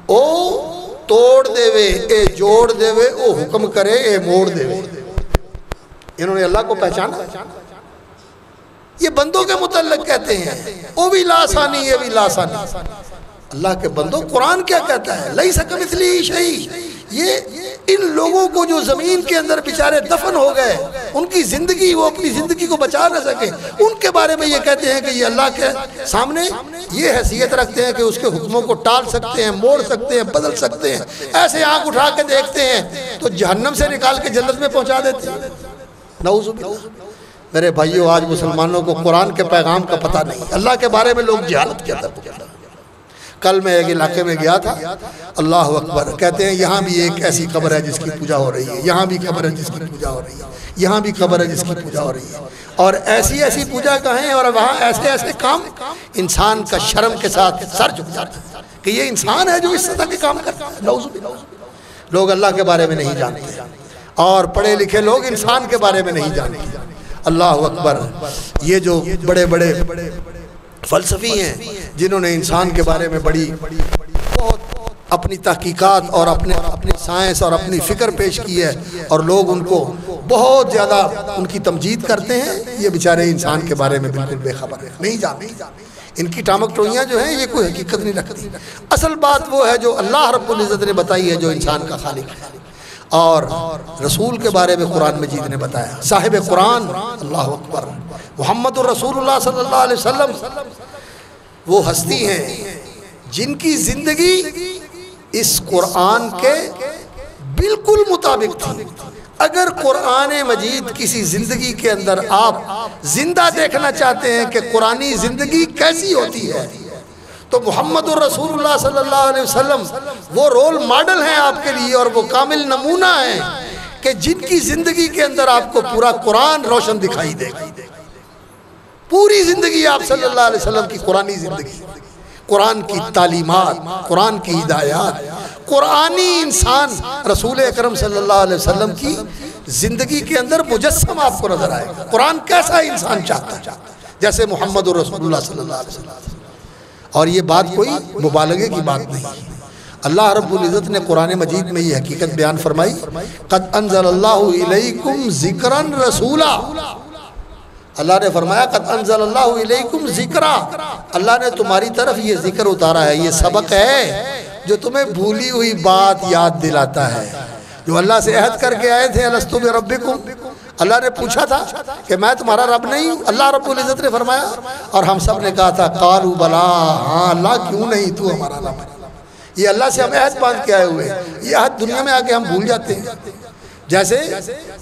او توڑ دے وے اے جوڑ دے وے، او حکم کرے اے موڑ دے وے، انہوں نے اللہ کو پہچانا؟ یہ بندوں کے متعلق کہتے ہیں، او بھی لاسانی یہ بھی لاسانی۔ اللہ کے بندوں، قرآن کیا کہتا ہے؟ لیس کمثلہ شیء۔ یہ ان لوگوں کو جو زمین کے اندر بیچارے دفن ہو گئے، ان کی زندگی، وہ اپنی زندگی کو بچا نہ سکے، ان کے بارے میں یہ کہتے ہیں کہ یہ اللہ کے سامنے یہ حیثیت رکھتے ہیں کہ اس کے حکموں کو ٹال سکتے ہیں، موڑ سکتے ہیں، بدل سکتے ہیں، ایسے آنکھ اٹھا کے دیکھتے ہیں تو جہنم سے نکال کے جنت میں پہنچا دیتے ہیں۔ نعوذ باللہ۔ میرے بھائیو، آج مسلمانوں کو قرآن کے پیغام کا پتہ نہیں، اللہ کے بارے میں لوگ جہالت کے اندر پہنچا۔ کل میں ایک علاقے میں گیا تھا، اللہ اکبر، کہتے ہیں یہاں بھی ایک ایسی قبر ہے جس کی پوجا ہو رہی ہے، یہاں بھی قبر ہے جس کی پوجا ہو رہی ہے، یہاں بھی قبر ہے جس کی پوجا ہو رہی ہے، اور ایسی ایسی پوجا کہیں، اور وہاں ایسے ایسے کام، انسان کا شرم کے ساتھ سر جھک جاتا ہے کہ یہ انسان ہے جو اس طرح کے کام کرتا ہے۔ نعوذ باللہ۔ لوگ اللہ کے بارے میں نہیں جانتے، اور پڑھے لکھے لوگ انسان کے بارے میں نہیں جانتے۔ اللہ اکبر۔ یہ جو بڑے بڑے فلسفی ہیں جنہوں نے انسان کے بارے میں بڑی بہت اپنی تحقیقات اور اپنے سائنس اور اپنی فکر پیش کی ہے، اور لوگ ان کو بہت زیادہ ان کی تمجید کرتے ہیں، یہ بیچارے انسان کے بارے میں بالکل بے خبر ہیں، نہیں جانتے۔ ان کی ٹامک ٹوئیاں جو ہیں یہ کوئی حقیقت نہیں رکھتی۔ اصل بات وہ ہے جو اللہ رب العزت نے بتائی ہے، جو انسان کا خالق ہے، اور رسول کے بارے میں قرآن مجید نے بتایا۔ صاحب قرآن، اللہ اکبر، محمد الرسول اللہ صلی اللہ علیہ وسلم وہ ہستی ہیں جن کی زندگی اس قرآن کے بالکل مطابق تھی۔ اگر قرآن مجید کسی زندگی کے اندر آپ زندہ دیکھنا چاہتے ہیں کہ قرآنی زندگی کیسی ہوتی ہے، تو محمد الرسول اللہ صلی اللہ علیہ وسلم وہ رول ماڈل ہیں آپ کے لیے، اور وہ کامل نمونہ ہیں کہ جن کی زندگی کے اندر آپ کو پورا قرآن روشن دکھائی دے گا۔ پوری زندگی آپ صلی اللہ علیہ وسلم کی قرآنی زندگی، قرآن کی تعلیمات، قرآن کی ہدایات، قرآنی انسان رسول اکرم صلی اللہ علیہ وسلم کی زندگی کے اندر مجسم آپ کو نظر آئے گا۔ قرآن کیسا انسان چاہتا ہے، جیسے محمد الرسول اللہ صلی اللہ علیہ وسلم۔ اور یہ بات کوئی مبالغے کی بات نہیں، اللہ رب العزت نے قرآن مجید میں یہ حقیقت بیان فرمائی، قد انزل اللہ الیکم ذکرا رسولا، اللہ نے فرمایا قد انزل اللہ الیکم ذکرا، اللہ نے تمہاری طرف یہ ذکر اتارا ہے، یہ سبق ہے جو تمہیں بھولی ہوئی بات یاد دلاتا ہے۔ جو اللہ سے عہد کر کے آئے تھے الستو بربکم، اللہ نے پوچھا تھا کہ میں تمہارا رب نہیں ہوں، اللہ رب العزت نے فرمایا، اور ہم سب نے کہا تھا قالوا بلا، ہاں اللہ کیوں نہیں، تو ہمارا رب ہے۔ یہ اللہ سے ہم عہد باندھ کے آئے ہوئے، یہ عہد دنیا میں آ کے ہم بھول جاتے ہیں۔ جیسے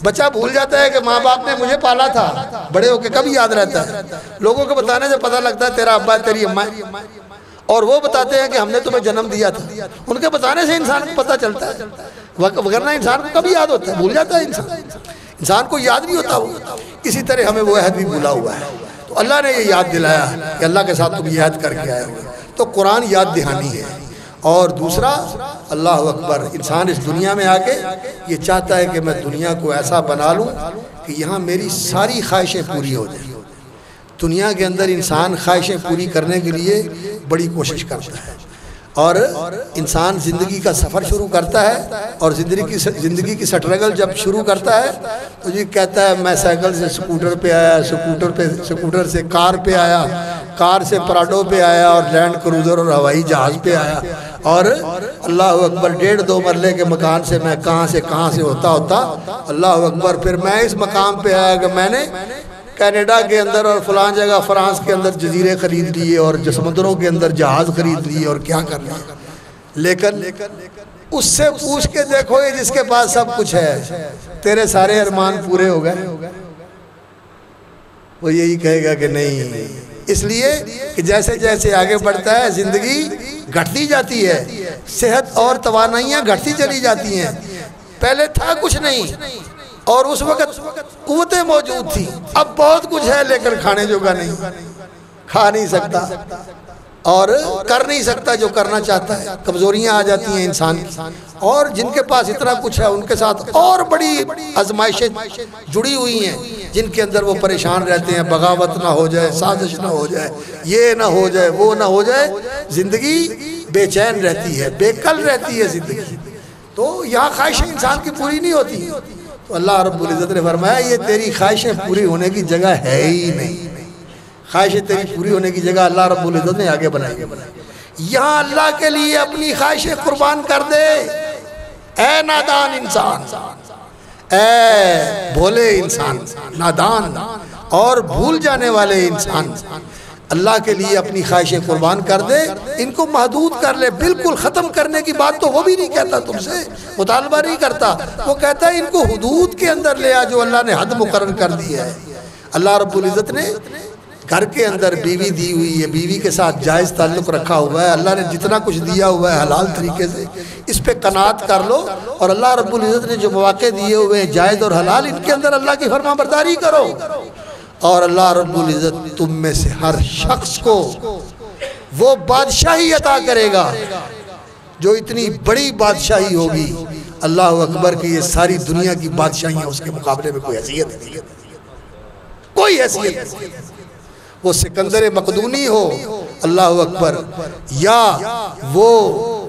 بچہ بھول جاتا ہے کہ ماں باپ نے مجھے پالا تھا، بڑے ہو کے کب یاد رہتا ہے؟ لوگوں کو بتانے سے پتہ لگتا ہے تیرا ابا ہے، تیری اماں ہے، اور وہ بتاتے ہیں کہ ہم نے تمہیں جنم دیا تھا، ان کے بتانے سے انسان کو پتہ چلتا ہے، وگرنہ انسان کو کبھی یاد ہوتا ہے؟ بھول جاتا ہے انسان کو یاد نہیں ہوتا وہ۔ اسی طرح ہمیں وہ عہد بھی بھولا ہوا ہے، تو اللہ نے یہ یاد دلایا کہ اللہ کے ساتھ تم یہ عہد کر کے آئے ہوئے، تو قرآن یاد دہانی ہے۔ اور دوسرا، اللہ اکبر، انسان اس دنیا میں آ کے یہ چاہتا ہے کہ میں دنیا کو ایسا بنا لوں کہ یہاں میری ساری خواہشیں پوری ہو جائیں۔ دنیا کے اندر انسان خواہشیں پوری کرنے کے لیے بڑی کوشش کرتا ہے، اور انسان زندگی کا سفر شروع کرتا ہے، اور زندگی کی سٹرگل جب شروع کرتا ہے تو جی کہتا ہے میں سائیکل سے سکوٹر پہ آیا، سکوٹر سے کار پہ آیا، کار سے پراڈو پہ آیا، اور لینڈ کروزر اور ہوائی جہاز پہ آیا، اور اللہ اکبر 1.5-2 مرلے کے مکان سے میں کہاں سے ہوتا اللہ اکبر پھر میں اس مقام پہ آیا کہ میں نے کینیڈا کے اندر اور فلاں جگہ فرانس کے اندر جزیرے خرید لیے، اور سمندروں کے اندر جہاز خرید لیے، اور کیا کر لیا۔ لیکن اس سے پوچھ کے دیکھو، یہ جس کے پاس سب کچھ ہے، تیرے سارے ارمان پورے ہو گئے؟ وہ یہی کہے گا کہ نہیں، اس لیے کہ جیسے جیسے آگے بڑھتا ہے زندگی گھٹتی جاتی ہے، صحت اور توانائیاں گھٹتی چلی جاتی ہیں۔ پہلے تھا کچھ نہیں، اور اس وقت قوتیں موجود تھی، اب بہت کچھ ہے لیکن کھانے جوگا نہیں، کھا نہیں سکتا اور کر نہیں سکتا جو کرنا چاہتا ہے، کمزوریاں آ جاتی ہیں انسان کی۔ اور جن کے پاس اتنا کچھ ہے ان کے ساتھ اور بڑی آزمائشیں جڑی ہوئی ہیں، جن کے اندر وہ پریشان رہتے ہیں، بغاوت نہ ہو جائے، سازش نہ ہو جائے، یہ نہ ہو جائے، وہ نہ ہو جائے، زندگی بے چین رہتی ہے، بے کل رہتی ہے زندگی۔ تو یہاں خواہشیں انسان کی پوری نہیں ہوتی، تو اللہ رب العزت نے فرمایا یہ تیری خواہشیں پوری ہونے کی جگہ ہے ہی نہیں، خواہشیں تیری پوری ہونے کی جگہ اللہ رب العزت نے آگے بنائی۔ یہاں اللہ کے لیے اپنی خواہشیں قربان کر دے، اے نادان انسان، اے بھولے انسان، نادان اور بھول جانے والے انسان، اللہ کے لیے اپنی خواہشیں قربان کر دے، ان کو محدود کر لے۔ بالکل ختم کرنے کی بات تو وہ بھی نہیں کہتا، تم سے مطالبہ نہیں کرتا، وہ کہتا ہے ان کو حدود کے اندر لے آ جو اللہ نے حد مقرر کر دی ہے۔ اللہ رب العزت نے گھر کے اندر بیوی دی ہوئی ہے، بیوی کے ساتھ جائز تعلق رکھا ہوا ہے، اللہ نے جتنا کچھ دیا ہوا ہے حلال طریقے سے اس پہ قناعت کر لو، اور اللہ رب العزت نے جو مواقع دیے ہوئے ہیں جائز اور حلال، ان کے اندر اللہ کی فرما برداری کرو، اور اللہ رب العزت تم میں سے ہر شخص کو وہ بادشاہی عطا کرے گا جو اتنی بڑی بادشاہی ہوگی، اللہ اکبر کی یہ ساری دنیا کی بادشاہیاں اس کے مقابلے میں کوئی حیثیت نہیں، کوئی حیثیت نہیں۔ وہ سکندر مقدونی ہو، اللہ اکبر، یا وہ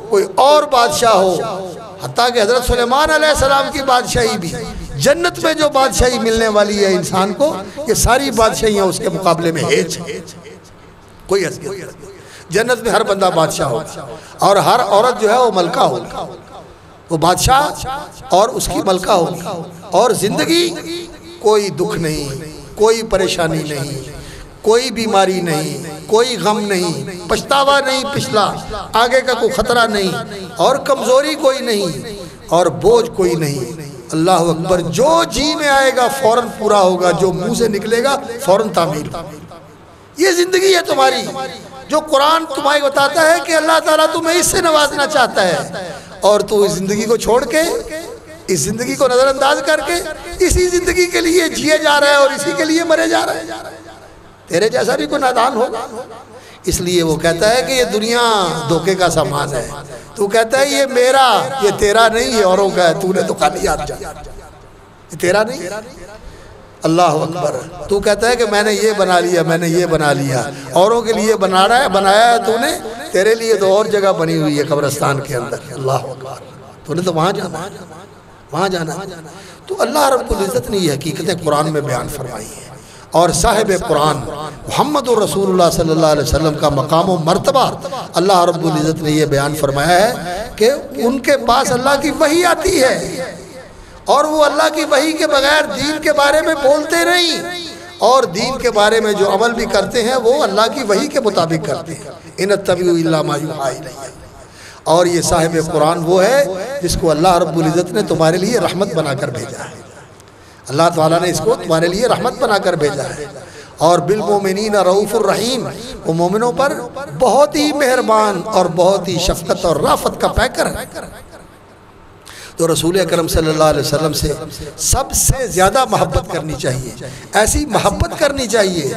کوئی اور بادشاہ ہو، حتیٰ کہ حضرت سلیمان علیہ السلام کی بادشاہی بھی، جنت میں جو بادشاہی ملنے والی ہے انسان کو، یہ ساری بادشاہیاں اس کے مقابلے میں ہیچ ہیں، کوئی حیثیت نہیں۔ جنت میں ہر بندہ بادشاہ ہوگا، اور ہر عورت جو ہے وہ ملکہ ہوگی، وہ بادشاہ اور اس کی ملکہ ہوگی، اور زندگی کوئی دکھ نہیں، کوئی پریشانی نہیں، کوئی بیماری نہیں، کوئی غم نہیں، پچھتاوا نہیں پچھلا، آگے کا کوئی خطرہ نہیں، اور کمزوری کوئی نہیں، اور بوجھ کوئی نہیں۔ اللہ اکبر، جو جی میں آئے گا فوراً پورا ہوگا، جو منہ سے نکلے گا فوراً تعمیر۔ یہ زندگی ہے تمہاری جو قرآن تمہیں بتاتا ہے کہ اللہ تعالیٰ تمہیں اس سے نوازنا چاہتا ہے، اور تو اس زندگی کو چھوڑ کے، اس زندگی کو نظر انداز کر کے اسی زندگی کے لیے جیے جا رہا ہے اور اسی کے لیے مرے جا رہا ہے۔ تیرے جیسا بھی کوئی نادان ہوگا۔ اس لیے وہ کہتا ہے کہ یہ دنیا دھوکے کا سامان ہے، تو کہتا ہے یہ میرا، یہ تیرا نہیں، یہ اوروں کا ہے، تو نے تو خالی ہاتھ جا، یہ تیرا نہیں۔ اللہ اکبر۔ تو کہتا ہے کہ میں نے یہ بنا لیا، میں نے یہ بنا لیا، اوروں کے لیے بنا رہا ہے، بنایا ہے تو نے، تیرے لیے تو اور جگہ بنی ہوئی ہے قبرستان کے اندر۔ اللہ اکبر۔ تو نے تو وہاں جانا، وہاں جانا۔ تو اللہ رب العزت نے یہ حقیقتیں قرآن میں بیان فرمائی ہیں، اور صاحب قرآن محمد رسول اللہ صلی اللہ علیہ وسلم کا مقام و مرتبہ اللہ رب العزت نے یہ بیان فرمایا ہے کہ ان کے پاس اللہ کی وحی آتی ہے، اور وہ اللہ کی وحی کے بغیر دین کے بارے میں بولتے نہیں، اور دین کے بارے میں جو عمل بھی کرتے ہیں وہ اللہ کی وحی کے مطابق کرتے ہیں۔ ان اتبع الا ما یوحی الی۔ اور یہ صاحب قرآن وہ ہے جس کو اللہ رب العزت نے تمہارے لیے رحمت بنا کر بھیجا ہے۔ اللہ تعالیٰ نے اس کو تمہارے لیے رحمت بنا کر بھیجا ہے، اور بالمومنین رؤوف الرحیم، وہ مومنوں پر بہت ہی مہربان اور بہت ہی شفقت اور رافت کا پیکر ہے۔ تو رسول اکرم صلی اللہ علیہ وسلم سے سب سے زیادہ محبت کرنی چاہیے، ایسی محبت کرنی چاہیے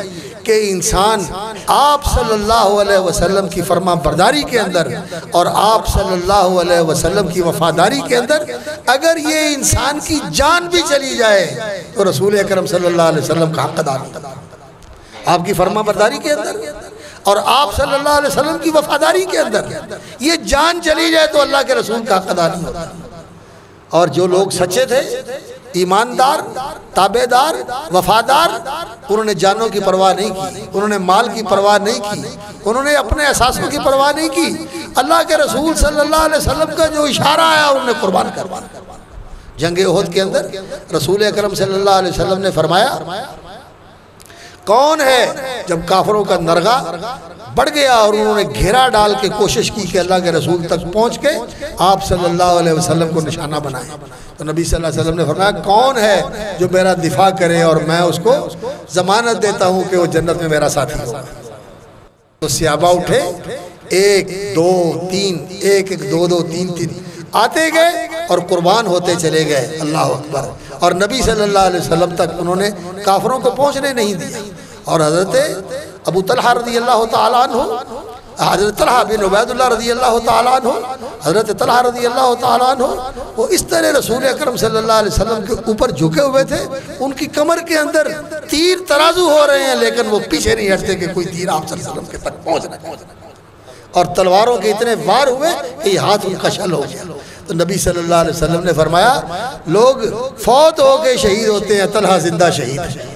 کہ انسان آپ صلی اللہ علیہ وسلم کی فرما برداری کے اندر اور آپ صلی اللہ علیہ وسلم کی وفاداری کے اندر اگر یہ انسان کی جان بھی چلی جائے تو رسول اکرم صلی اللہ علیہ وسلم کا حق ادا ہوتا ہے۔ آپ کی فرما برداری کے اندر اور آپ صلی اللہ علیہ وسلم کی وفاداری کے اندر یہ جان چلی جائے تو اللہ کے رسول کا حق ادا نہیں ہوتا۔ اور جو لوگ سچے تھے، ایماندار، تابعدار، وفادار، انہوں نے جانوں کی پرواہ نہیں کی، انہوں نے مال کی پرواہ نہیں کی، انہوں نے اپنے احساسوں کی پرواہ نہیں کی۔ اللہ کے رسول صلی اللہ علیہ وسلم کا جو اشارہ آیا انہوں نے قربان کروا۔ جنگ احد کے اندر رسول اکرم صلی اللہ علیہ وسلم نے فرمایا کون ہے، جب کافروں کا نرغہ بڑھ گیا اور انہوں نے گھیرا ڈال کے کوشش کی کہ اللہ کے رسول تک پہنچ کے آپ صلی اللہ علیہ وسلم کو نشانہ بنائیں، تو نبی صلی اللہ علیہ وسلم نے فرمایا کون ہے جو میرا دفاع کرے اور میں اس کو ضمانت دیتا ہوں کہ وہ جنت میں میرا ساتھی ہوگا۔ تو صحابہ اٹھے، ایک دو تین، ایک ایک دو دو تین تین آتے گئے اور قربان ہوتے چلے گئے۔ اللہ اکبر۔ اور نبی صلی اللہ علیہ وسلم تک انہوں نے کافروں کو پہنچنے نہیں دیا۔ اور حضرت ابو طلحہ رضی اللہ تعالیٰ عنہ، حضرت طلحہ بن عبید اللہ رضی اللہ تعالیٰ عنہ، حضرت طلحہ رضی اللہ تعالیٰ عنہ، وہ اس طرح رسول اکرم صلی اللہ علیہ وسلم کے اوپر جھکے ہوئے تھے، ان کی کمر کے اندر تیر ترازو ہو رہے ہیں لیکن وہ پیچھے نہیں ہٹتے کہ کوئی تیر آپ صلی اللہ علیہ وسلم کے تک پہنچ نہ۔ اور تلواروں کے اتنے وار ہوئے کہ یہ ہاتھ ان کا شل ہو گیا۔ تو نبی صلی اللہ علیہ وسلم نے فرمایا لوگ فوت ہو کے شہید ہوتے ہیں، طلحہ زندہ شہید ہے۔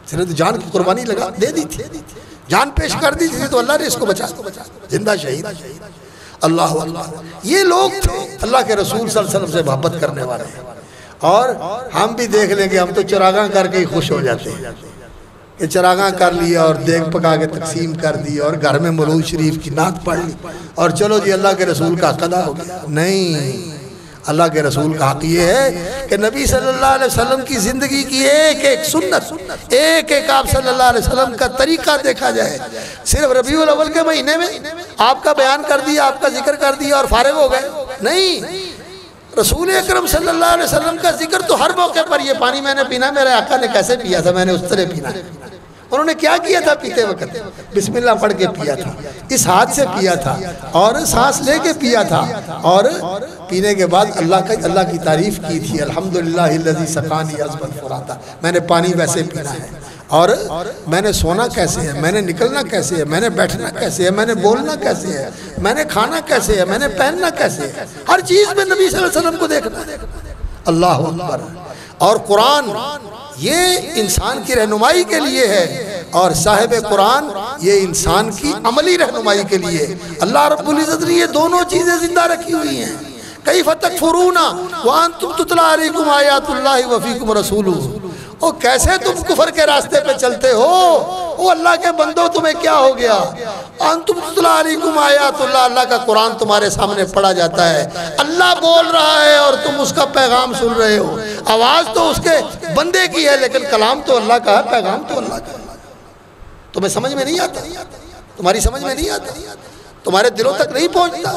اس نے تو جان کی قربانی لگا دے دی تھی، جان پیش کر دی تھی، تو اللہ نے اس کو بچا، زندہ شہید۔ اللہ اکبر۔ یہ لوگ تھے اللہ کے رسول صلی اللہ علیہ وسلم سے محبت کرنے والے، اور ہم بھی دیکھ لیں کہ ہم تو چراغاں کر کے ہی خوش ہو جاتے ہیں کہ چراغاں کر لیا اور دیگ پکا کے تقسیم کر دی اور گھر میں مولود شریف کی نعت پڑھ لی اور چلو جی اللہ کے رسول کا حق ادا ہو گیا۔ نہیں، اللہ کے رسول کا حق یہ ہے کہ نبی صلی اللہ علیہ وسلم کی زندگی کی ایک ایک سنت، ایک ایک آپ صلی اللہ علیہ وسلم کا طریقہ دیکھا جائے۔ صرف ربیع الاول کے مہینے میں آپ کا بیان کر دیا، آپ کا ذکر کر دیا اور فارغ ہو گئے، نہیں، رسول اکرم صلی اللہ علیہ وسلم کا ذکر تو ہر موقع پر۔ یہ پانی میں نے پینا، میرے آقا نے کیسے پیا تھا میں نے اس طرح پینا ہے۔ انہوں نے کیا کیا تھا پیتے وقت؟ بسم اللہ پڑھ کے پیا تھا، اس ہاتھ سے پیا تھا اور سانس لے کے پیا تھا، اور پینے کے بعد اللہ کی تعریف کی تھی، الحمدللہ الذی سقانی عذبا فراتا، میں نے پانی ویسے پینا ہے، اور میں نے سونا کیسے ہے، میں نے نکلنا کیسے ہے، میں نے بیٹھنا کیسے ہے، میں نے بولنا کیسے ہے، میں نے کھانا کیسے ہے، میں نے پہننا کیسے ہے، ہر چیز میں نبی صلی اللہ علیہ وسلم کو دیکھنا۔ اللہ اکبر۔ اور قرآن یہ انسان کی رہنمائی کے لیے ہے، اور صاحب قرآن یہ انسان کی عملی رہنمائی کے لیے۔ اللہ رب العزت نے یہ دونوں چیزیں زندہ رکھی ہوئی ہیں۔ کیف تکفرون وانتم تتلی علیکم آیات اللہ وفیکم رسولہ، اور کیسے تم کفر کے راستے پہ چلتے ہو، او اللہ کے بندو تمہیں کیا ہو گیا؟ انتم تتلی علیکم آیات اللہ، اللہ کا قرآن تمہارے سامنے پڑھا جاتا ہے، اللہ بول رہا ہے اور تم اس کا پیغام سن رہے ہو۔ آواز تو اس کے بندے کی ہے لیکن کلام تو اللہ کا ہے، پیغام تو اللہ کا ہے۔ تمہیں سمجھ میں نہیں آتا؟ تمہاری سمجھ میں نہیں آتا، تمہارے دلوں تک نہیں پہنچتا.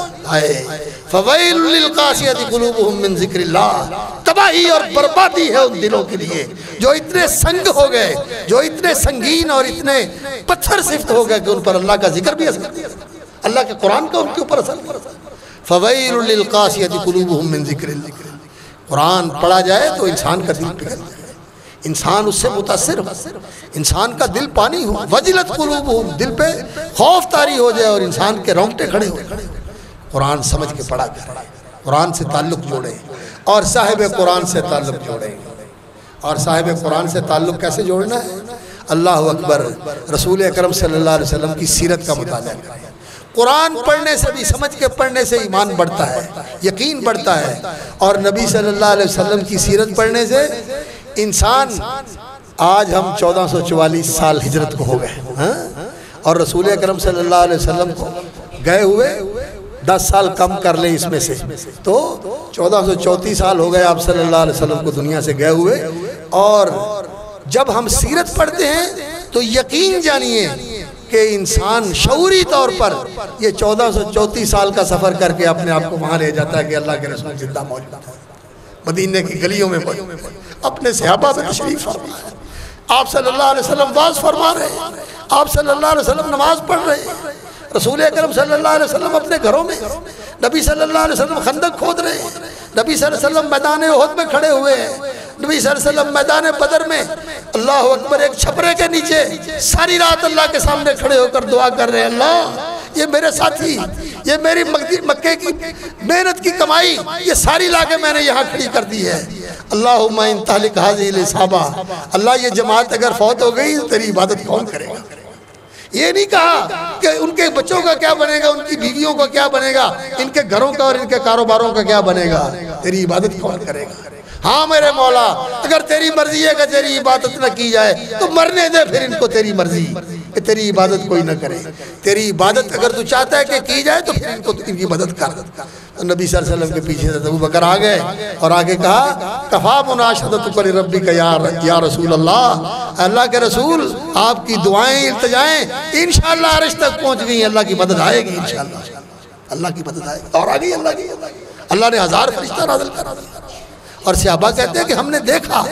فَوَيْلٌ لِّلْقَاسِيَةِ قُلُوبُهُم مِّن ذِكْرِ اللَّهِ. تباہی اور بربادی ہے ان دلوں کے لیے جو اتنے سنگ ہو گئے، جو اتنے سنگین اور اتنے پتھر صفت ہو گئے کہ ان پر اللہ کا ذکر بھی اثر نہیں، اللہ کے قرآن کا ان کے اوپر اثر نہیں. فَوَيْلٌ لِّلْقَاسِيَةِ قُلُوبُهُم مِّن ذِكْرِ اللَّهِ. قرآن پڑھا جائے تو انسان کا دل پگھل جائے، انسان اس سے متاثر ہو، انسان کا دل پانی ہو. وجلت قلوبہم، دل پہ خوف طاری ہو جائے اور انسان کے رونگٹے کھڑے ہو. قرآن سمجھ کے پڑھا کریں، قرآن سے تعلق جوڑیں اور صاحب قرآن سے تعلق جوڑیں. اور صاحب قرآن سے تعلق کیسے جوڑنا ہے؟ اللہ اکبر، رسول اکرم صلی اللہ علیہ وسلم کی سیرت کا مطالعہ کریں. قرآن پڑھنے سے بھی، سمجھ کے پڑھنے سے ایمان بڑھتا ہے، یقین بڑھتا ہے. اور نبی صلی اللہ علیہ وسلم کی سیرت پڑھنے سے انسان، آج ہم 1444 سال ہجرت کو ہو گئے اور رسول اکرم صلی اللہ علیہ وسلم کو گئے ہوئے 10 سال کم کر لیں اس میں سے تو 1434 سال ہو گئے آپ صلی اللہ علیہ وسلم کو دنیا سے گئے ہوئے. اور جب ہم سیرت پڑھتے ہیں تو یقین جانیے کہ انسان شعوری طور پر یہ 1434 سال کا سفر کر کے اپنے آپ کو وہاں لے جاتا ہے کہ اللہ کے رسول زندہ موجود ہے، مدینے کی گلیوں میں اپنے صحابہ میں تشریف فرما ہے. آپ صلی اللہ علیہ وسلم واعظ فرما رہے ہیں، آپ صلی اللہ علیہ وسلم نماز پڑھ رہے ہیں، رسول اکرم صلی اللہ علیہ وسلم اپنے گھروں میں، نبی صلی اللہ علیہ وسلم خندق کھود رہے ہیں، نبی صلی اللہ علیہ وسلم میدان احد میں کھڑے ہوئے ہیں، نبی صلی اللہ علیہ وسلم میدان بدر میں اللہ اکبر ایک چھپرے کے نیچے ساری رات اللہ کے سامنے کھڑے ہو کر دعا کر رہے ہیں، اللہ یہ میرے ساتھی، یہ میری مکے کی محنت کی کمائی، یہ ساری لاگے میں نے یہاں کھڑی کر دی ہے. اللہم ان تہلک ھذہ الصحابہ، اللہ یہ جماعت اگر فوت ہو گئی تیری عبادت کون کرے گا؟ یہ نہیں کہا کہ ان کے بچوں کا کیا بنے گا، ان کی بیویوں کا کیا بنے گا، ان کے گھروں کا اور ان کے کاروباروں کا کیا بنے گا، تیری عبادت کون کرے گا؟ ہاں میرے مولا، اگر تیری مرضی ہے کہ تیری عبادت نہ کی جائے تو مرنے دے پھر ان کو تیری مرضی کہ تیری عبادت کوئی نہ کرے. تیری عبادت اگر تو چاہتا ہے کہ کی جائے تو پھر ان کی مدد کر. تو نبی صلی اللہ علیہ وسلم کے پیچھے سے ابو بکر آگئے اور آگے کہا کفا مناشدتک لربک یا رسول اللہ، اللہ کے رسول آپ کی دعائیں التجائیں انشاءاللہ عرش تک پہنچ گئی، اللہ کی مدد آئے گی انشاءاللہ، اللہ کی مدد آئے گی. اور آگئی اللہ نے 1000 فرشتہ نازل کر دیا. اور صحابہ کہتے ہیں کہ ہم نے دیکھا،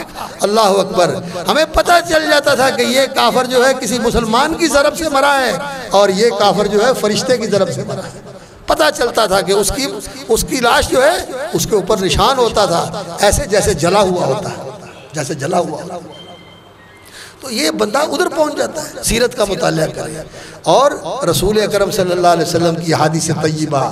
اللہ اکبر، ہمیں پتہ چل جاتا تھا کہ یہ کافر جو ہے کسی مسلمان کی ضرب سے مرا ہے اور یہ کافر جو ہے فرشتے کی ضرب سے مرا ہے. پتہ چلتا تھا کہ اس کی لاش جو ہے اس کے اوپر نشان ہوتا تھا ایسے جیسے جلا ہوا ہوتا ہے، جیسے جلا ہوا ہوتا ہے. تو یہ بندہ ادھر پہنچ جاتا ہے. سیرت کا مطالعہ کریں اور رسول اکرم صلی اللہ علیہ وسلم کی احادیث طیبہ،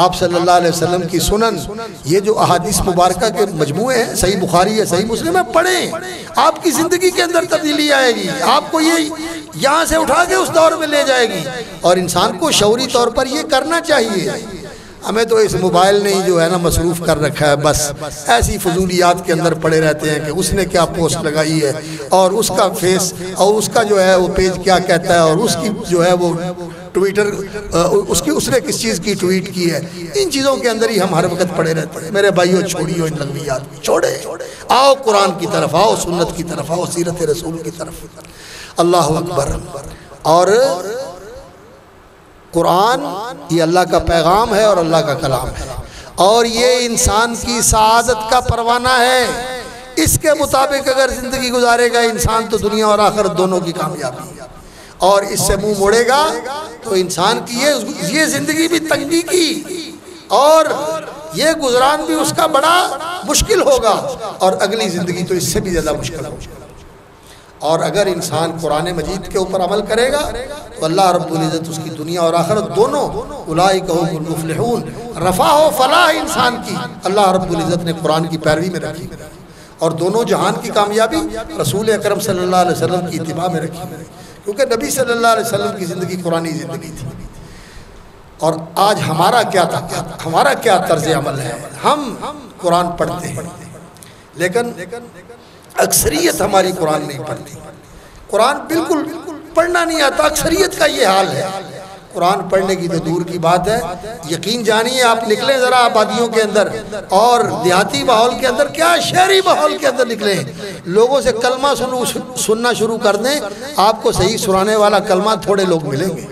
آپ صلی اللہ علیہ وسلم کی سنن، یہ جو احادیث مبارکہ کے مجموعے ہیں، صحیح بخاری ہے، صحیح مسلم ہے، پڑھیں. آپ کی زندگی کے اندر تبدیلی آئے گی، آپ کو یہ یہاں سے اٹھا کے اس دور میں لے جائے گی. اور انسان کو شعوری طور پر یہ کرنا چاہیے. ہمیں تو اس موبائل نے ہی جو ہے نا مصروف کر رکھا ہے، بس ایسی فضولیات کے اندر پڑے رہتے ہیں کہ اس نے کیا پوسٹ لگائی ہے اور اس کا فیس اور اس کا جو ہے وہ پیج کیا کہتا ہے اور اس کی جو ہے وہ ٹویٹر اس نے کس چیز کی ٹویٹ کی ہے. ان چیزوں کے اندر ہی ہم ہر وقت پڑے رہتے ہیں. میرے بھائیو چھوڑیو ان لغویات، چھوڑے، آؤ قرآن کی طرف آؤ، سنت کی طرف آؤ، سیرت رسول کی طرف. اللہ اکبر. اور قرآن یہ اللہ کا پیغام ہے اور اللہ کا کلام ہے اور یہ انسان کی سعادت کا پروانہ ہے. اس کے مطابق اگر زندگی گزارے گا انسان تو دنیا اور آخرت دونوں کی کامیابی ہے. اور اس سے منہ موڑے گا تو انسان کی یہ زندگی بھی تنگی کی اور یہ گزران بھی اس کا بڑا مشکل ہوگا اور اگلی زندگی تو اس سے بھی زیادہ مشکل ہوگا. اور اگر انسان قرآن مجید کے اوپر عمل کرے گا تو اللہ رب العزت اس کی دنیا اور آخرت دونوں اولئک هم المفلحون، رفع و فلاح انسان کی اللہ رب العزت نے قرآن کی پیروی میں رکھی اور دونوں جہان کی کامیابی رسول اکرم صلی اللہ علیہ وسلم کی اتباع میں رکھی، کیونکہ نبی صلی اللہ علیہ وسلم کی زندگی قرآنی زندگی تھی. اور آج ہمارا کیا طرز عمل ہے؟ ہم قرآن پڑھتے ہیں لیکن اکثریت ہماری قرآن نہیں پڑھتی. قرآن بالکل پڑھنا نہیں آتا، اکثریت کا یہ حال ہے. قرآن پڑھنے کی تو دور کی بات ہے. یقین جانیے آپ نکلیں ذرا آبادیوں کے اندر اور دیہاتی ماحول کے اندر، کیا شہری ماحول کے اندر نکلیں، لوگوں سے کلمہ سننا شروع کر دیں، آپ کو صحیح سنانے والا کلمہ تھوڑے لوگ ملیں گے.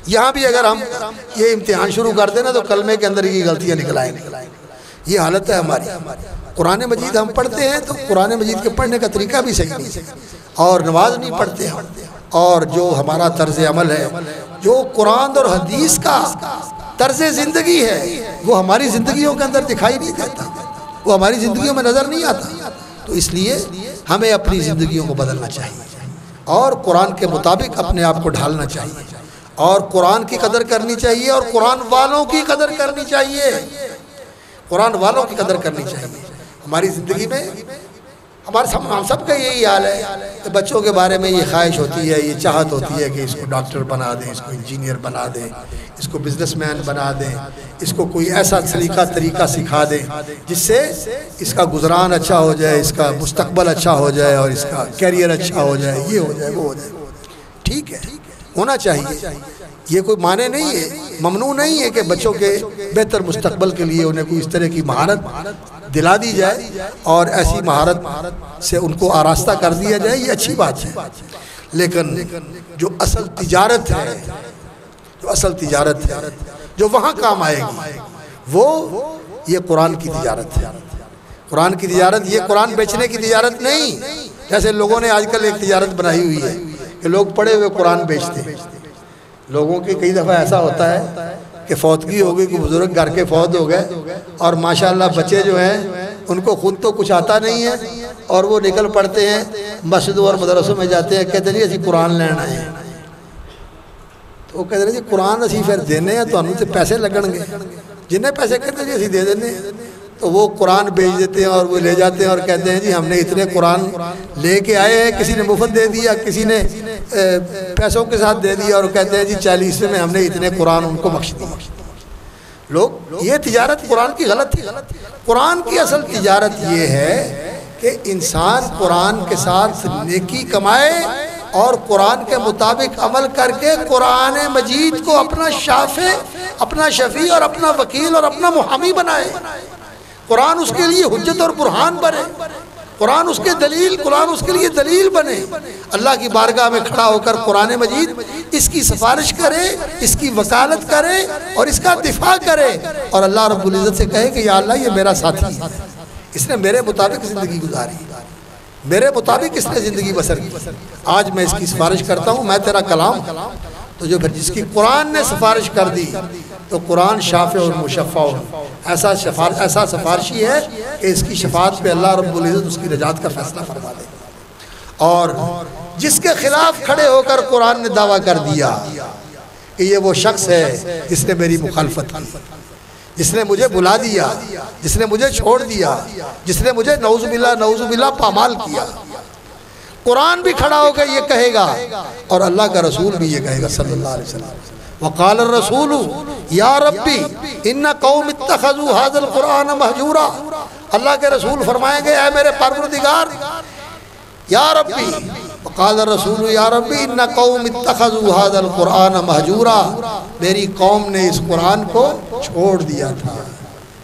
یہاں بھی اگر ہم یہ امتحان شروع کر دیں نا تو کلمے کے اندر یہ غلطیاں نکل آئیں گی. یہ حالت ہے ہماری. قرآن مجید ہم پڑھتے ہیں تو قرآن مجید کے پڑھنے کا طریقہ بھی صحیح نہیں ہے اور نماز نہیں پڑھتے ہم. اور جو ہمارا طرز عمل ہے، جو قرآن اور حدیث کا طرز زندگی ہے، وہ ہماری زندگیوں کے اندر دکھائی نہیں دیتا، وہ ہماری زندگیوں میں نظر نہیں آتا. تو اس لیے ہمیں اپنی زندگیوں کو بدلنا چاہیے اور قرآن کے مطابق اپنے آپ کو ڈھالنا چاہیے اور قرآن کی قدر کرنی چاہیے اور قرآن والوں کی قدر کرنی چاہیے. قرآن والوں کی قدر کرنی چاہیے. ہماری زندگی میں ہم سب کا یہی حال ہے کہ بچوں کے بارے میں یہ خواہش ہوتی ہے، یہ چاہت ہوتی ہے کہ اس کو ڈاکٹر بنا دیں، اس کو انجینئر بنا دیں، اس کو بزنس مین بنا دیں، اس کو کوئی ایسا طریقہ سکھا دیں جس سے اس کا گزران اچھا ہو جائے، اس کا مستقبل اچھا ہو جائے اور اس کا کیریئر اچھا ہو جائے، یہ ہو جائے وہ ہو جائے. ٹھیک ہے، ہونا چاہیے. یہ کوئی معنی نہیں ہے، ممنوع نہیں ہے کہ بچوں کے بہتر مستقبل کے لیے انہیں کوئی اس طرح کی مہارت دلا دی جائے اور ایسی مہارت سے ان کو آراستہ کر دیا جائے. یہ اچھی بات ہے، لیکن جو اصل تجارت ہے جو وہاں کام آئے گی وہ یہ قرآن کی تجارت ہے. قرآن کی تجارت یہ قرآن بیچنے کی تجارت نہیں، جیسے لوگوں نے آج کل ایک تجارت بنائی ہوئی ہے کہ لوگ پڑھے ہوئے قرآن بیچتے ہیں. لوگوں کے کئی دفعہ ایسا ہوتا ہے کہ فوتگی ہو گئی، کوئی بزرگ گھر کے فوت ہو گئے اور ماشاءاللہ بچے جو ہیں ان کو خود تو کچھ آتا نہیں ہے اور وہ نکل پڑتے ہیں مسجدوں اور مدرسوں میں جاتے ہیں، کہتے ہیں جی اسی قرآن لین آئے ہیں. تو وہ کہتے ہیں جی قرآن اسی پھر دینے ہیں تو ہم سے پیسے لگن گے، جنہیں پیسے کہتے ہیں جی اسی دے دینے. تو وہ قرآن بیچ دیتے ہیں اور وہ لے جاتے ہیں اور کہتے ہیں جی ہم نے اتنے قرآن لے کے آئے ہیں، کسی نے مفت دے دیا، کسی نے پیسوں کے ساتھ دے دیا اور کہتے ہیں جی 40 میں ہم نے اتنے قرآن ان کو بخش دیا. لوگ یہ تجارت قرآن کی غلط تھی. قرآن کی اصل تجارت یہ ہے کہ انسان قرآن کے ساتھ نیکی کمائے اور قرآن کے مطابق عمل کر کے قرآن مجید کو اپنا شافع، اپنا شفیع اور اپنا وکیل اور اپنا محامی بنائے. قرآن اس کے لیے حجت اور برہان بنے، قرآن اس کے لیے دلیل بنے. اللہ کی بارگاہ میں کھڑا ہو کر قرآن مجید اس کی سفارش کرے، اس کی وکالت کرے اور اس کا دفاع کرے اور اللہ رب العزت سے کہے کہ یا اللہ یہ میرا ساتھی ہے، اس نے میرے مطابق زندگی گزاری، میرے مطابق اس نے زندگی بسر کی، آج میں اس کی سفارش کرتا ہوں، میں تیرا کلام. تو جو پھر جس کی قرآن نے سفارش کر دی تو قرآن شافع اور مشفع ایسا سفارشی ہے کہ اس کی شفاعت پہ اللہ رب العزت اس کی نجات کا فیصلہ فرما دے. اور جس کے خلاف کھڑے ہو کر قرآن نے دعویٰ کر دیا کہ یہ وہ شخص ہے جس نے میری مخالفت کی، جس نے مجھے بلا دیا، جس نے مجھے چھوڑ دیا، جس نے مجھے نعوذ باللہ پامال کیا، قرآن بھی کھڑا ہو کر یہ کہے گا اور اللہ کا رسول بھی یہ کہے گا صلی اللہ علیہ وسلم. وقال الرسول یا ربی ان قوم اتخذوا هذا القرآن مہجورا. اللہ کے رسول فرمائیں گے اے میرے پروردگار یا ربی. وقال الرسول یا ربی ان قوم اتخذوا هذا القرآن مہجورا. میری قوم نے اس قرآن کو چھوڑ دیا تھا،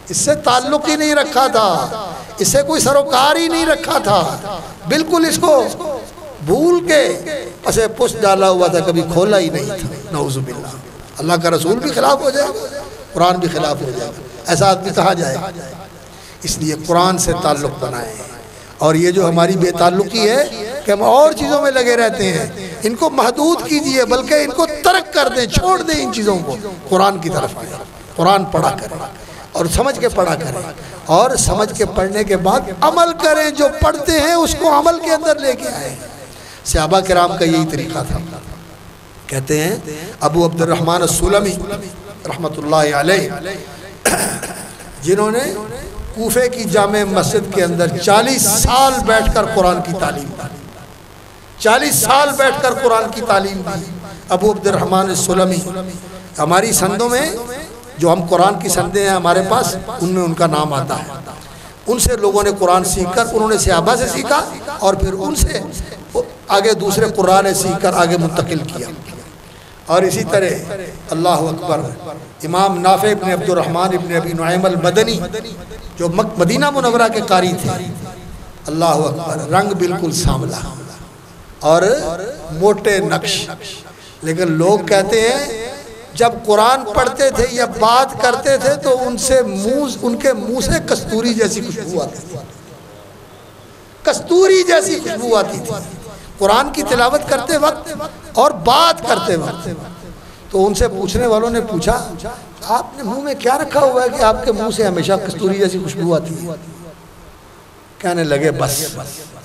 اس سے تعلق ہی نہیں رکھا تھا، اس سے کوئی سروکار ہی نہیں رکھا تھا، بالکل اس کو بھول کے اسے پس ڈالا ہوا تھا، کبھی کھولا ہی نہیں تھا. نعوذ باللہ. اللہ کا رسول بھی خلاف ہو جائے گا، قرآن بھی خلاف ہو جائے گا، ایسا آدمی کہا جائے گا. اس لیے قرآن سے تعلق بنائیں. اور یہ جو ہماری بے تعلقی ہے کہ ہم اور چیزوں میں لگے رہتے ہیں، ان کو محدود کیجئے، بلکہ ان کو ترک کر دیں، چھوڑ دیں ان چیزوں کو، قرآن کی طرف آئیں. قرآن پڑھا کریں اور سمجھ کے پڑھا کریں اور سمجھ کے پڑھنے کے بعد عمل کریں، جو پڑھتے ہیں اس کو عمل کے اندر لے کے آئیں. صحابہ کرام کا یہی طریقہ تھا. کہتے ہیں ابو عبد الرحمن السلمی رحمۃ اللہ علیہ، جنہوں نے کوفے کی جامع مسجد کے اندر 40 سال بیٹھ کر قرآن کی تعلیم دی، 40 سال بیٹھ کر قرآن کی تعلیم دی. ابو عبد الرحمن السلمی. ہماری سندوں میں جو ہم قرآن کی سندیں ہیں ہمارے پاس، ان میں ان کا نام آتا ہے. ان سے لوگوں نے قرآن سیکھ کر، انہوں نے صحابہ سے سیکھا اور پھر ان سے آگے دوسرے قرآن نے سیکھ کر آگے منتقل کیا. اور اسی طرح اللہ اکبر امام نافع ابن عبد الرحمن ابن ابی نعیم المدنی جو مدینہ منورہ کے قاری تھے، اللہ اکبر، رنگ بالکل سانولا اور موٹے نقش، لیکن لوگ کہتے ہیں جب قرآن پڑھتے تھے یا بات کرتے تھے تو ان کے منہ سے کستوری جیسی خوشبو آتی تھی، کستوری جیسی خوشبو آتی تھی قرآن کی تلاوت کرتے وقت اور بات کرتے وقت۔ تو ان سے پوچھنے والوں نے پوچھا آپ نے منہ میں کیا رکھا ہوا ہے کہ آپ کے منہ سے ہمیشہ کستوری جیسی خوشبو آتی ہے؟ کہنے لگے بس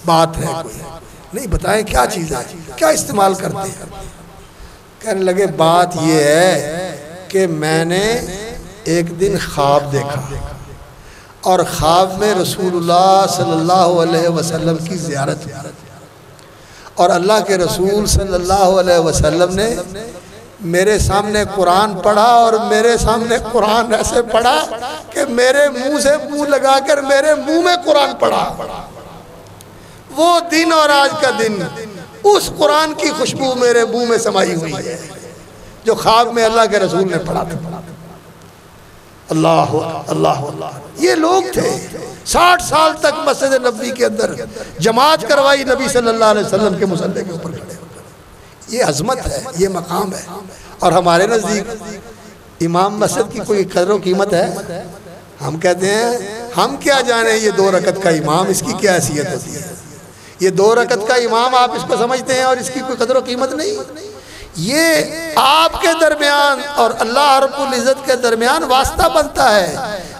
بات ہے کوئی، نہیں بتائیں کیا چیز ہے، کیا استعمال کرتے ہیں؟ کہنے لگے بات یہ ہے کہ میں نے ایک دن خواب دیکھا اور خواب میں رسول اللہ صلی اللہ علیہ وسلم کی زیارت ہوئی، اور اللہ کے رسول صلی اللہ علیہ وسلم نے میرے سامنے قرآن پڑھا، اور میرے سامنے قرآن ایسے پڑھا کہ میرے منہ سے منہ لگا کر میرے منہ میں قرآن پڑھا۔ وہ دن اور آج کا دن اس قرآن کی خوشبو میرے منہ میں سمائی ہوئی ہے جو خواب میں اللہ کے رسول نے پڑھا تھا۔ اللہ اللہ اللہ، یہ لوگ تھے 60 سال تک مسجد نبوی کے اندر جماعت کروائی نبی صلی اللہ علیہ وسلم کے مصلی کے اوپر کھڑے ہو کر۔ یہ عظمت ہے، یہ مقام ہے، اور ہمارے نزدیک امام مسجد کی کوئی قدر و قیمت ہے؟ ہم کہتے ہیں ہم کیا جانیں یہ 2 رکعت کا امام، اس کی کیا حیثیت ہوتی ہے؟ یہ 2 رکعت کا امام آپ اس کو سمجھتے ہیں اور اس کی کوئی قدر و قیمت نہیں؟ یہ آپ کے درمیان اور اللہ رب العزت کے درمیان واسطہ بنتا ہے۔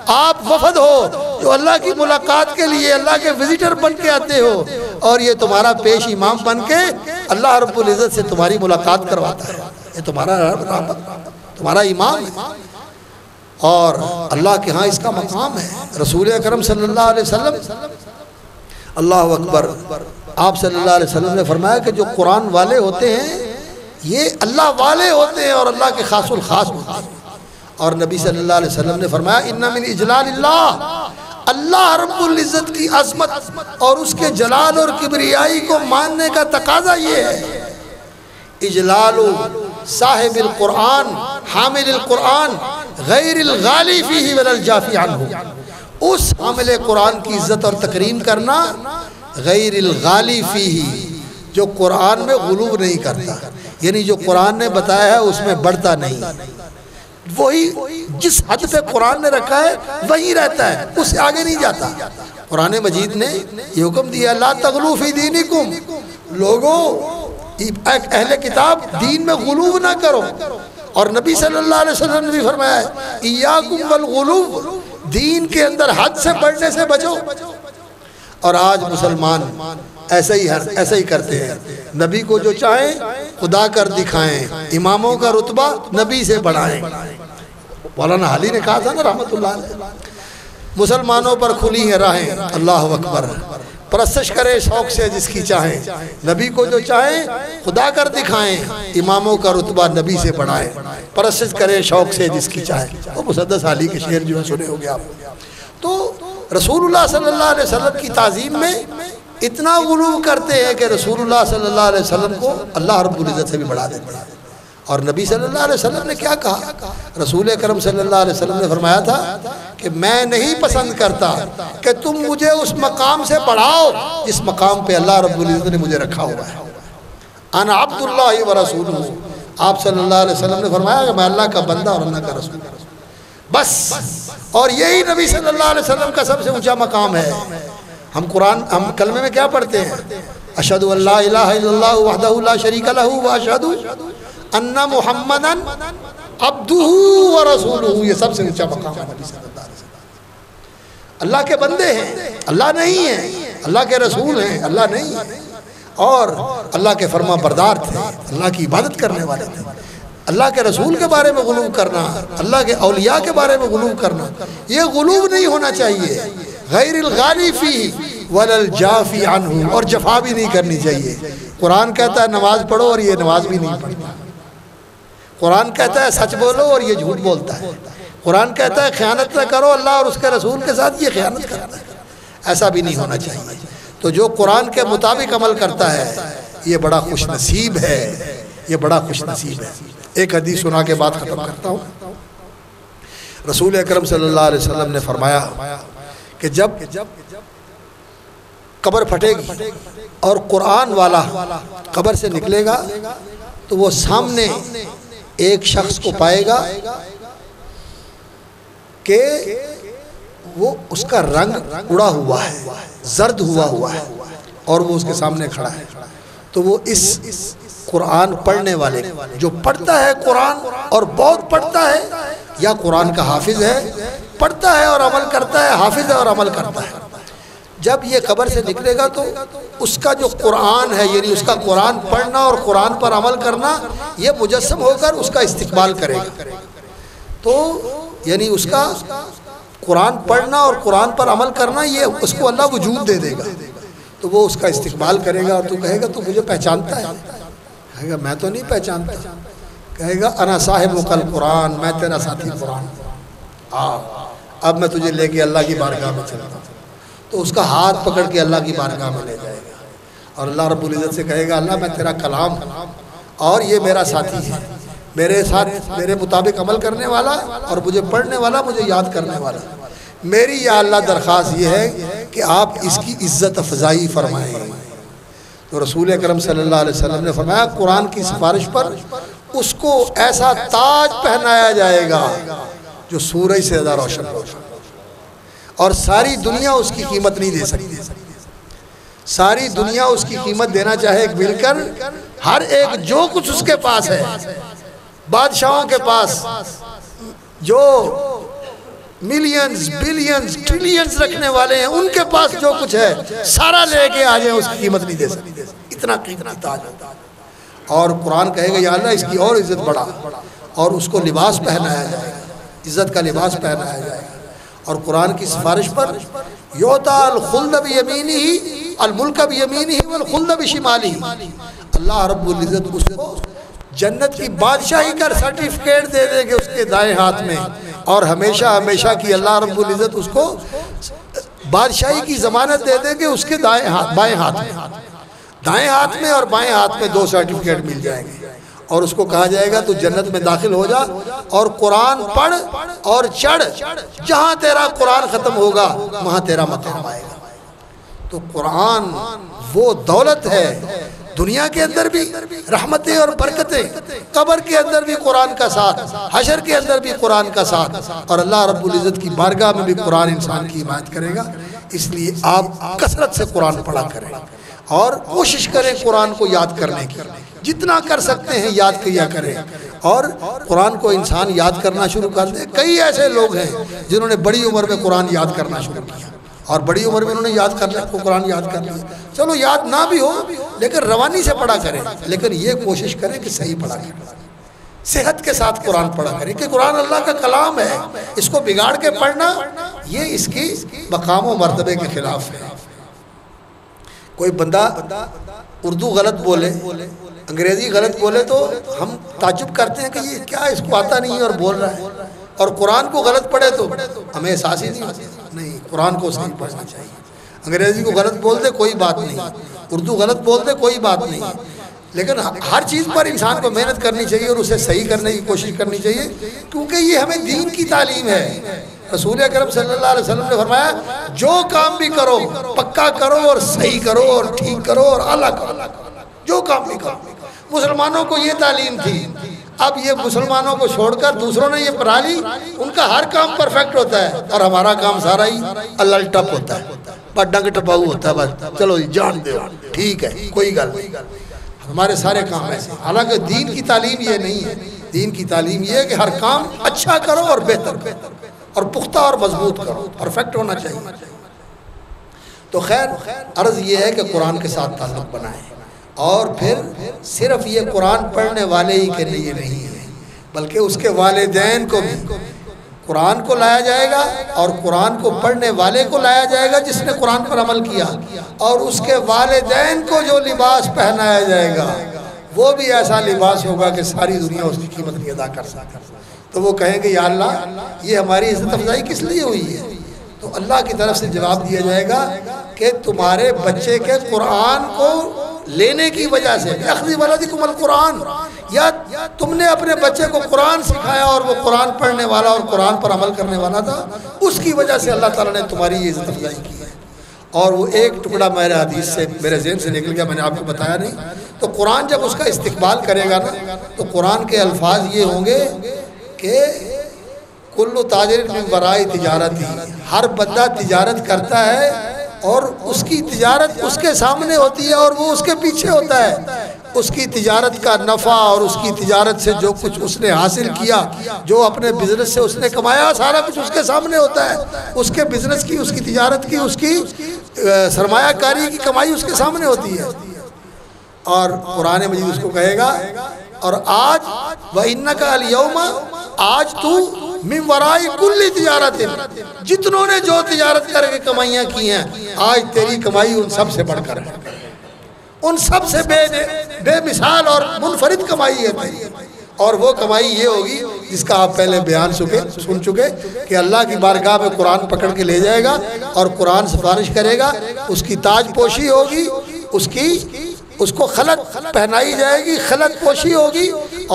آپ وفد ہو جو اللہ کی ملاقات کے لیے اللہ کے وزیٹر بن کے آتے ہو، اور یہ تمہارا پیش امام بن کے اللہ رب العزت سے تمہاری ملاقات کرواتا ہے۔ یہ تمہارا امام ہے، اور اللہ کے ہاں اس کا مقام ہے۔ رسول اکرم صلی اللہ علیہ وسلم، اللہ اکبر، آپ صلی اللہ علیہ وسلم نے فرمایا کہ جو قرآن والے ہوتے ہیں یہ اللہ والے ہوتے ہیں اور اللہ کے خاص الخاص ہوتے ہیں۔ اور نبی صلی اللہ علیہ وسلم نے فرمایا ان من اجلال اللہ، اللہ رب العزت کی عظمت اور اس کے جلال اور کبریائی کو ماننے کا تقاضا یہ ہے، اجلال صاحب القرآن حامل القرآن غیر الغالی فیہ ولا الجافی عنہ، اس حامل قرآن کی عزت اور تکریم کرنا، غیر الغالی فیہ، جو قرآن میں غلو نہیں کرتا، یعنی جو قرآن نے بتایا ہے اس میں بڑھتا نہیں، وہی جس حد پہ قرآن نے رکھا ہے وہی رہتا ہے، اس سے آگے نہیں جاتا۔ قرآن مجید نے یہ حکم دیا لا تغلو فی دینکم، لوگوں اہل کتاب دین میں غلو نہ کرو، اور نبی صلی اللہ علیہ وسلم نے بھی فرمایا ہے ایاکم والغلو، دین کے اندر حد سے بڑھنے سے بچو۔ اور آج مسلمان ایسا ہی کرتے ہیں، نبی کو جو چاہیں خدا کر دکھائیں، اماموں کا رتبہ نبی سے بڑھائیں۔ مولانا حالی نے کہا تھا نا رحمت اللہ علیہ، مسلمانوں پر کھلی ہیں راہیں، اللہ اکبر، پرستش کرے شوق سے جس کی چاہیں، نبی کو جو چاہیں خدا کر دکھائیں، اماموں کا رتبہ نبی سے بڑھائیں، پرستش کرے شوق سے جس کی چاہیں۔ وہ مسدس حالی کے شعر جو ہے سنے ہوگے آپ۔ تو رسول اللہ صلی اللہ علیہ وسلم کی تعظیم میں اتنا غلو کرتے ہیں کہ رسول اللہ صلی اللہ علیہ وسلم کو اللہ رب العزت سے بھی بڑھا دیتے ہیں۔ اور نبی صلی اللہ علیہ وسلم نے کیا کہا؟ رسول اکرم صلی اللہ علیہ وسلم نے فرمایا تھا کہ میں نہیں پسند کرتا کہ تم مجھے اس مقام سے بڑھاؤ جس مقام پہ اللہ رب العزت نے مجھے رکھا ہوا ہے۔ انا عبد اللہ و رسولہ، آپ صلی اللہ علیہ وسلم نے فرمایا کہ میں اللہ کا بندہ اور اللہ کا رسول ہوں، بس۔ اور یہی نبی صلی اللہ علیہ وسلم کا سب سے اونچا مقام ہے۔ ہم کلمے میں کیا پڑھتے ہیں؟ اشہدو ان لا الہ الا اللہ وحدہ لا شریک لہ واشہدو ان محمدًا عبدہ ورسولہ، یہ سب سے اونچا مقام ہے نبی صلی اللہ علیہ وسلم۔ اللہ کے بندے ہیں، اللہ نہیں ہیں، اللہ کے رسول ہیں، اللہ نہیں ہیں، اور اللہ کے فرما بردار تھے، اللہ کی عبادت کرنے والے تھے۔ اللہ کے رسول کے بارے میں غلو کرنا، اللہ کے اولیاء کے بارے میں غلو کرنا، یہ غلو نہیں ہونا چاہیے۔ غیر الغالی فی ولا الجافی عنہ، اور جفا بھی نہیں کرنی چاہیے۔ قرآن کہتا ہے نماز پڑھو اور یہ نماز بھی نہیں پڑھتا، قرآن کہتا ہے سچ بولو اور یہ جھوٹ بولتا ہے، قرآن کہتا ہے خیانت نہ کرو، اللہ اور اس کے رسول کے ساتھ یہ خیانت کرتا ہے۔ ایسا بھی نہیں ہونا چاہیے۔ تو جو قرآن کے مطابق عمل کرتا ہے یہ بڑا خوش نصیب ہے، یہ بڑا خوش نصیب ہے۔ ایک حدیث سنا کے بات ختم کرتا ہوں۔ رسول اکرم صلی اللہ علیہ وسلم نے فرمایا کہ جب قبر پھٹے گی اور قرآن والا قبر سے نکلے گا تو وہ سامنے ایک شخص کو پائے گا کہ وہ اس کا رنگ اڑا ہوا ہے، زرد ہوا ہے، اور وہ اس کے سامنے کھڑا ہے، تو وہ اس قرآن پڑھنے والے جو پڑھتا ہے قرآن اور بہت پڑھتا ہے، یا قرآن کا حافظ ہے، پڑھتا ہے اور عمل کرتا ہے، حافظ ہے اور عمل کرتا ہے، جب یہ قبر سے نکلے گا تو اس کا جو قرآن ہے، یعنی اس کا قرآن پڑھنا اور قرآن پر عمل کرنا، یہ مجسم ہو کر اس کا استقبال کرے گا. تو یعنی اس کا قرآن پڑھنا اور قرآن پر عمل کرنا، یہ اس کو اللہ وجود دے دے گا، تو وہ اس کا استقبال کرے گا. اور تو کہے گا تو مجھے پہچانتا ہے؟ کہے گا میں تو نہیں پہچانتا. کہے گا انا صاحب القرآن، میں تیرا ساتھی قرآن، اب میں تجھے لے کے اللہ کی بارگاہ میں چلتا ہوں. تو اس کا ہاتھ پکڑ کے اللہ کی بارگاہ میں لے جائے گا، اور اللہ رب العزت سے کہے گا اللہ میں تیرا کلام اور یہ میرا ساتھی ہے، میرے ساتھ میرے مطابق عمل کرنے والا اور مجھے پڑھنے والا، مجھے یاد کرنے والا. میری یا اللہ درخواست یہ ہے کہ آپ اس کی عزت افزائی فرمائیں. تو رسول اکرم صلی اللہ علیہ وسلم نے فرمایا قرآن کی سفارش پر اس کو ایسا تاج پہنایا جائے گا جو سورج سے زیادہ روشن ہوگا، اور ساری دنیا اس کی قیمت نہیں دے سکتی. ساری دنیا اس کی قیمت دینا چاہے مل کر، ہر ایک جو کچھ اس کے پاس ہے، بادشاہوں کے پاس جو ملینز بلینز ٹریلینز رکھنے والے ہیں، ان کے پاس جو کچھ ہے سارا لے کے آ جائیں، اس کی قیمت نہیں دے سکتی. اتنا قیمتی تاج. اور قرآن کہے گا یا اللہ اس کی اور عزت بڑھا، اور اس کو لباس پہنایا جائے گا، عزت کا لباس پہنایا جائے گا. اور قرآن کی سفارش پر یوتا الخلد بیمینہ الملک بیمینہ والخلد بشمالہ، اللہ رب العزت اس کو جنت کی بادشاہی کا سرٹیفکیٹ دے دے گے اس کے دائیں ہاتھ میں، اور ہمیشہ ہمیشہ کی اللہ رب العزت اس کو بادشاہی کی ضمانت دے دے گے اس کے بائیں ہاتھ میں. دائیں ہاتھ میں اور بائیں ہاتھ میں دو سرٹیفکیٹ مل جائیں گے، اور اس کو کہا جائے گا تو جنت میں داخل ہو جا اور قرآن پڑھ اور چڑھ، جہاں تیرا قرآن ختم ہوگا وہاں تیرا مقام آئے گا. تو قرآن وہ دولت ہے، دنیا کے اندر بھی رحمتیں اور برکتیں، قبر کے اندر بھی قرآن کا ساتھ، حشر کے اندر بھی قرآن کا ساتھ، اور اللہ رب العزت کی بارگاہ میں بھی قرآن انسان کی حمایت کرے گا. اس لیے آپ کثرت سے قرآن پڑھا کریں اور کوشش کریں قرآن کو یاد کرنے کی، جتنا کر سکتے ہیں یاد کیا کریں. اور قرآن کو انسان یاد کرنا شروع کر دے. کئی ایسے لوگ ہیں جنہوں نے بڑی عمر میں قرآن یاد کرنا شروع کیا، اور بڑی عمر میں انہوں نے یاد کرنا قرآن یاد کر لیا. چلو یاد نہ بھی ہو لیکن روانی سے پڑھا کریں، لیکن یہ کوشش کریں کہ صحیح پڑھا کریں، صحت کے ساتھ قرآن پڑھا کریں، کہ قرآن اللہ کا کلام ہے، اس کو بگاڑ کے پڑھنا یہ اس کی مقام و مرتبے کے خلاف ہے. کوئی بندہ اردو غلط بولے، انگریزی غلط بولے تو ہم تعجب کرتے ہیں کہ یہ کیا اس کو آتا نہیں اور بول رہا ہے، اور قرآن کو غلط پڑھے تو ہمیں احساس ہی نہیں. قرآن کو صحیح پڑھنا چاہیے. انگریزی کو غلط بول دے کوئی بات نہیں، اردو غلط بول دے کوئی بات نہیں، لیکن ہر چیز پر انسان کو محنت کرنی چاہیے اور اسے صحیح کرنے کی کوشش کرنی چاہیے، کیونکہ یہ ہمیں دین کی تعلیم ہے. رسول اکرم صلی اللہ علیہ وسلم نے فرمایا جو کام بھی کرو پکا کرو اور صحیح کرو اور ٹھیک کرو اور اعلیٰ کرو، جو کام بھی کرو. مسلمانوں کو یہ تعلیم تھی. اب یہ مسلمانوں کو چھوڑ کر دوسروں نے یہ پڑھا لی، ان کا ہر کام پرفیکٹ ہوتا ہے اور ہمارا کام سارا ہی اللہ ٹپ ہوتا ہے، بس ڈنگ ٹپاؤ ہوتا ہے، بس چلو جان دو ٹھیک ہے کوئی گل نہیں. ہمارے سارے کام ایسے، حالانکہ دین کی تعلیم یہ نہیں ہے. دین کی تعلیم یہ ہے کہ ہر کام اچھا کرو اور بہتر اور پختہ اور مضبوط کرو، پرفیکٹ ہونا چاہیے. تو خیر عرض یہ ہے کہ قرآن کے ساتھ تعلق بنائیں، اور پھر صرف یہ قرآن پڑھنے والے ہی کے لیے نہیں ہے بلکہ اس کے والدین کو بھی قرآن کو لایا جائے گا، اور قرآن کو پڑھنے والے کو لایا جائے گا جس نے قرآن پر عمل کیا، اور اس کے والدین کو جو لباس پہنایا جائے گا وہ بھی ایسا لباس ہوگا کہ ساری دنیا اس کی قیمت نہیں ادا کر سکتا. تو وہ کہیں گے یا اللہ یہ ہماری عزت افزائی کس لیے ہوئی ہے؟ تو اللہ کی طرف سے جواب دیا جائے گا کہ تمہارے بچے کے قرآن کو لینے کی وجہ سے، اخذ ولدکم القرآن، یا تم نے اپنے بچے کو قرآن سکھایا اور وہ قرآن پڑھنے والا اور قرآن پر عمل کرنے والا تھا، اس کی وجہ سے اللہ تعالیٰ نے تمہاری عزت افزائی کی ہے. اور وہ ایک ٹکڑا میرے حدیث سے میرے ذہن سے نکل گیا، میں نے آپ کو بتایا نہیں. تو قرآن جب اس کا استقبال کرے گا نا تو قرآن کے الفاظ یہ ہوں گے کہ کل تاجر من وراء تجارتی، ہر بندہ تجارت کرتا ہے اور اس کی تجارت اس کے سامنے ہوتی ہے اور وہ اس کے پیچھے ہوتا ہے. اس کی تجارت کا نفع اور اس کی تجارت سے جو کچھ اس نے حاصل کیا، جو اپنے بزنس سے اس نے کمایا، سارا کچھ اس کے سامنے ہوتا ہے. اس کے بزنس کی، اس کی تجارت کی، اس کی سرمایہ کاری کی کمائی اس کے سامنے ہوتی ہے. اور قرآن مجید اس کو کہے گا اور آج وَإِنَّكَ الْيَوْمَ، آج تو من ورائی کل تجارت، جتنوں نے جو تجارت کر کے کمائیاں کی ہیں، آج تیری کمائی ان سب سے بڑھ کر ہے، ان سب سے بے مثال اور منفرد کمائی ہے تیری. اور وہ کمائی یہ ہوگی جس کا آپ پہلے بیان سن چکے کہ اللہ کی بارگاہ میں قرآن پکڑ کے لے جائے گا اور قرآن سفارش کرے گا، اس کی تاج پوشی ہوگی، اس کو خلط پہنائی جائے گی، خلط پوشی ہوگی،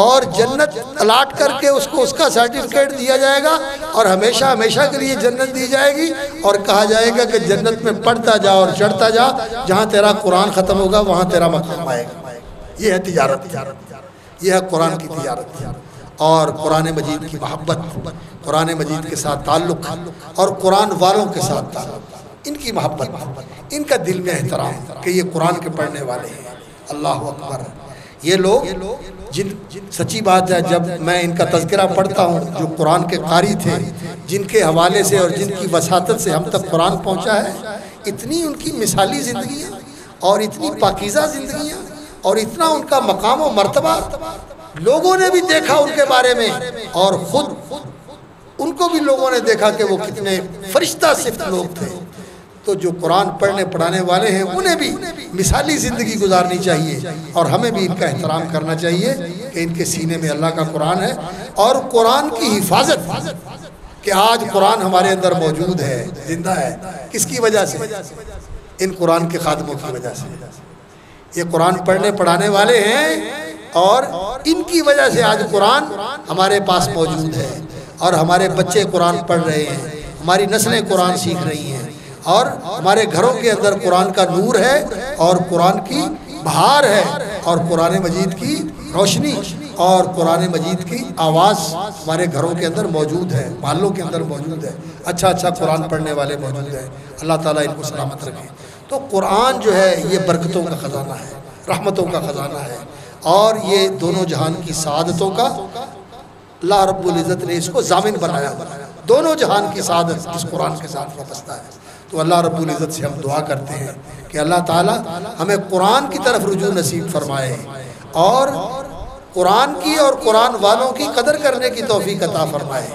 اور جنت الاٹ کر کے اس کو اس کا سرٹیفکیٹ دیا جائے گا اور ہمیشہ ہمیشہ کے لیے جنت دی جائے گی. اور کہا جائے گا کہ جنت میں پڑھتا جا اور چڑھتا جا، جہاں تیرا قرآن ختم ہوگا وہاں تیرا مقام آئے گا. یہ ہے تجارت، یہ ہے قرآن کی تجارت. اور قرآن مجید کی محبت، قرآن مجید کے ساتھ تعلق اور قرآن والوں کے ساتھ تعلق، ان کی محبت، ان کا دل میں احترام کہ یہ قرآن کے پڑھنے والے ہیں. اللہ اکبر. یہ لوگ سچی بات ہے، جب میں ان کا تذکرہ پڑھتا ہوں جو قرآن کے قاری تھے، جن کے حوالے سے اور جن کی وساطت سے ہم تک قرآن پہنچا ہے، اتنی ان کی مثالی زندگیاں اور اتنی پاکیزہ زندگیاں اور اتنا ان کا مقام و مرتبہ لوگوں نے بھی دیکھا ان کے بارے میں، اور خود ان کو بھی لوگوں نے دیکھا کہ وہ کتنے فرشتہ صفت لوگ تھے. تو جو قرآن پڑھنے پڑھانے والے ہیں انہیں بھی مثالی زندگی گزارنی چاہیے، اور ہمیں بھی ان کا احترام کرنا چاہیے کہ ان کے سینے میں اللہ کا قرآن ہے. اور قرآن کی حفاظت کہ آج قرآن ہمارے اندر موجود ہے، زندہ ہے، کس کی وجہ سے؟ ان قرآن کے خادموں کی وجہ سے. یہ قرآن پڑھنے پڑھانے والے ہیں اور ان کی وجہ سے آج قرآن ہمارے پاس موجود ہے، اور ہمارے بچے قرآن پڑھ رہے ہیں، ہماری نسلیں قرآن سیکھ رہی ہیں، اور ہمارے گھروں کے اندر قرآن کا نور ہے اور قرآن کی بہار ہے اور قرآن مجید کی روشنی اور قرآن مجید کی آواز ہمارے گھروں کے اندر موجود ہے، محلوں کے اندر موجود ہے. اچھا قرآن پڑھنے والے موجود ہیں. اللہ تعالیٰ ان کو سلامت رکھے. تو قرآن جو ہے یہ برکتوں کا خزانہ ہے، رحمتوں کا خزانہ ہے، اور یہ دونوں جہان کی سعادتوں کا اللہ رب العزت نے اس کو ضامن بنایا. دونوں جہان کی سعادت اس قرآن کے ساتھ وابستہ ہے. تو اللہ رب العزت سے ہم دعا کرتے ہیں کہ اللہ تعالیٰ ہمیں قرآن کی طرف رجوع نصیب فرمائے اور قرآن کی اور قرآن والوں کی قدر کرنے کی توفیق عطا فرمائے،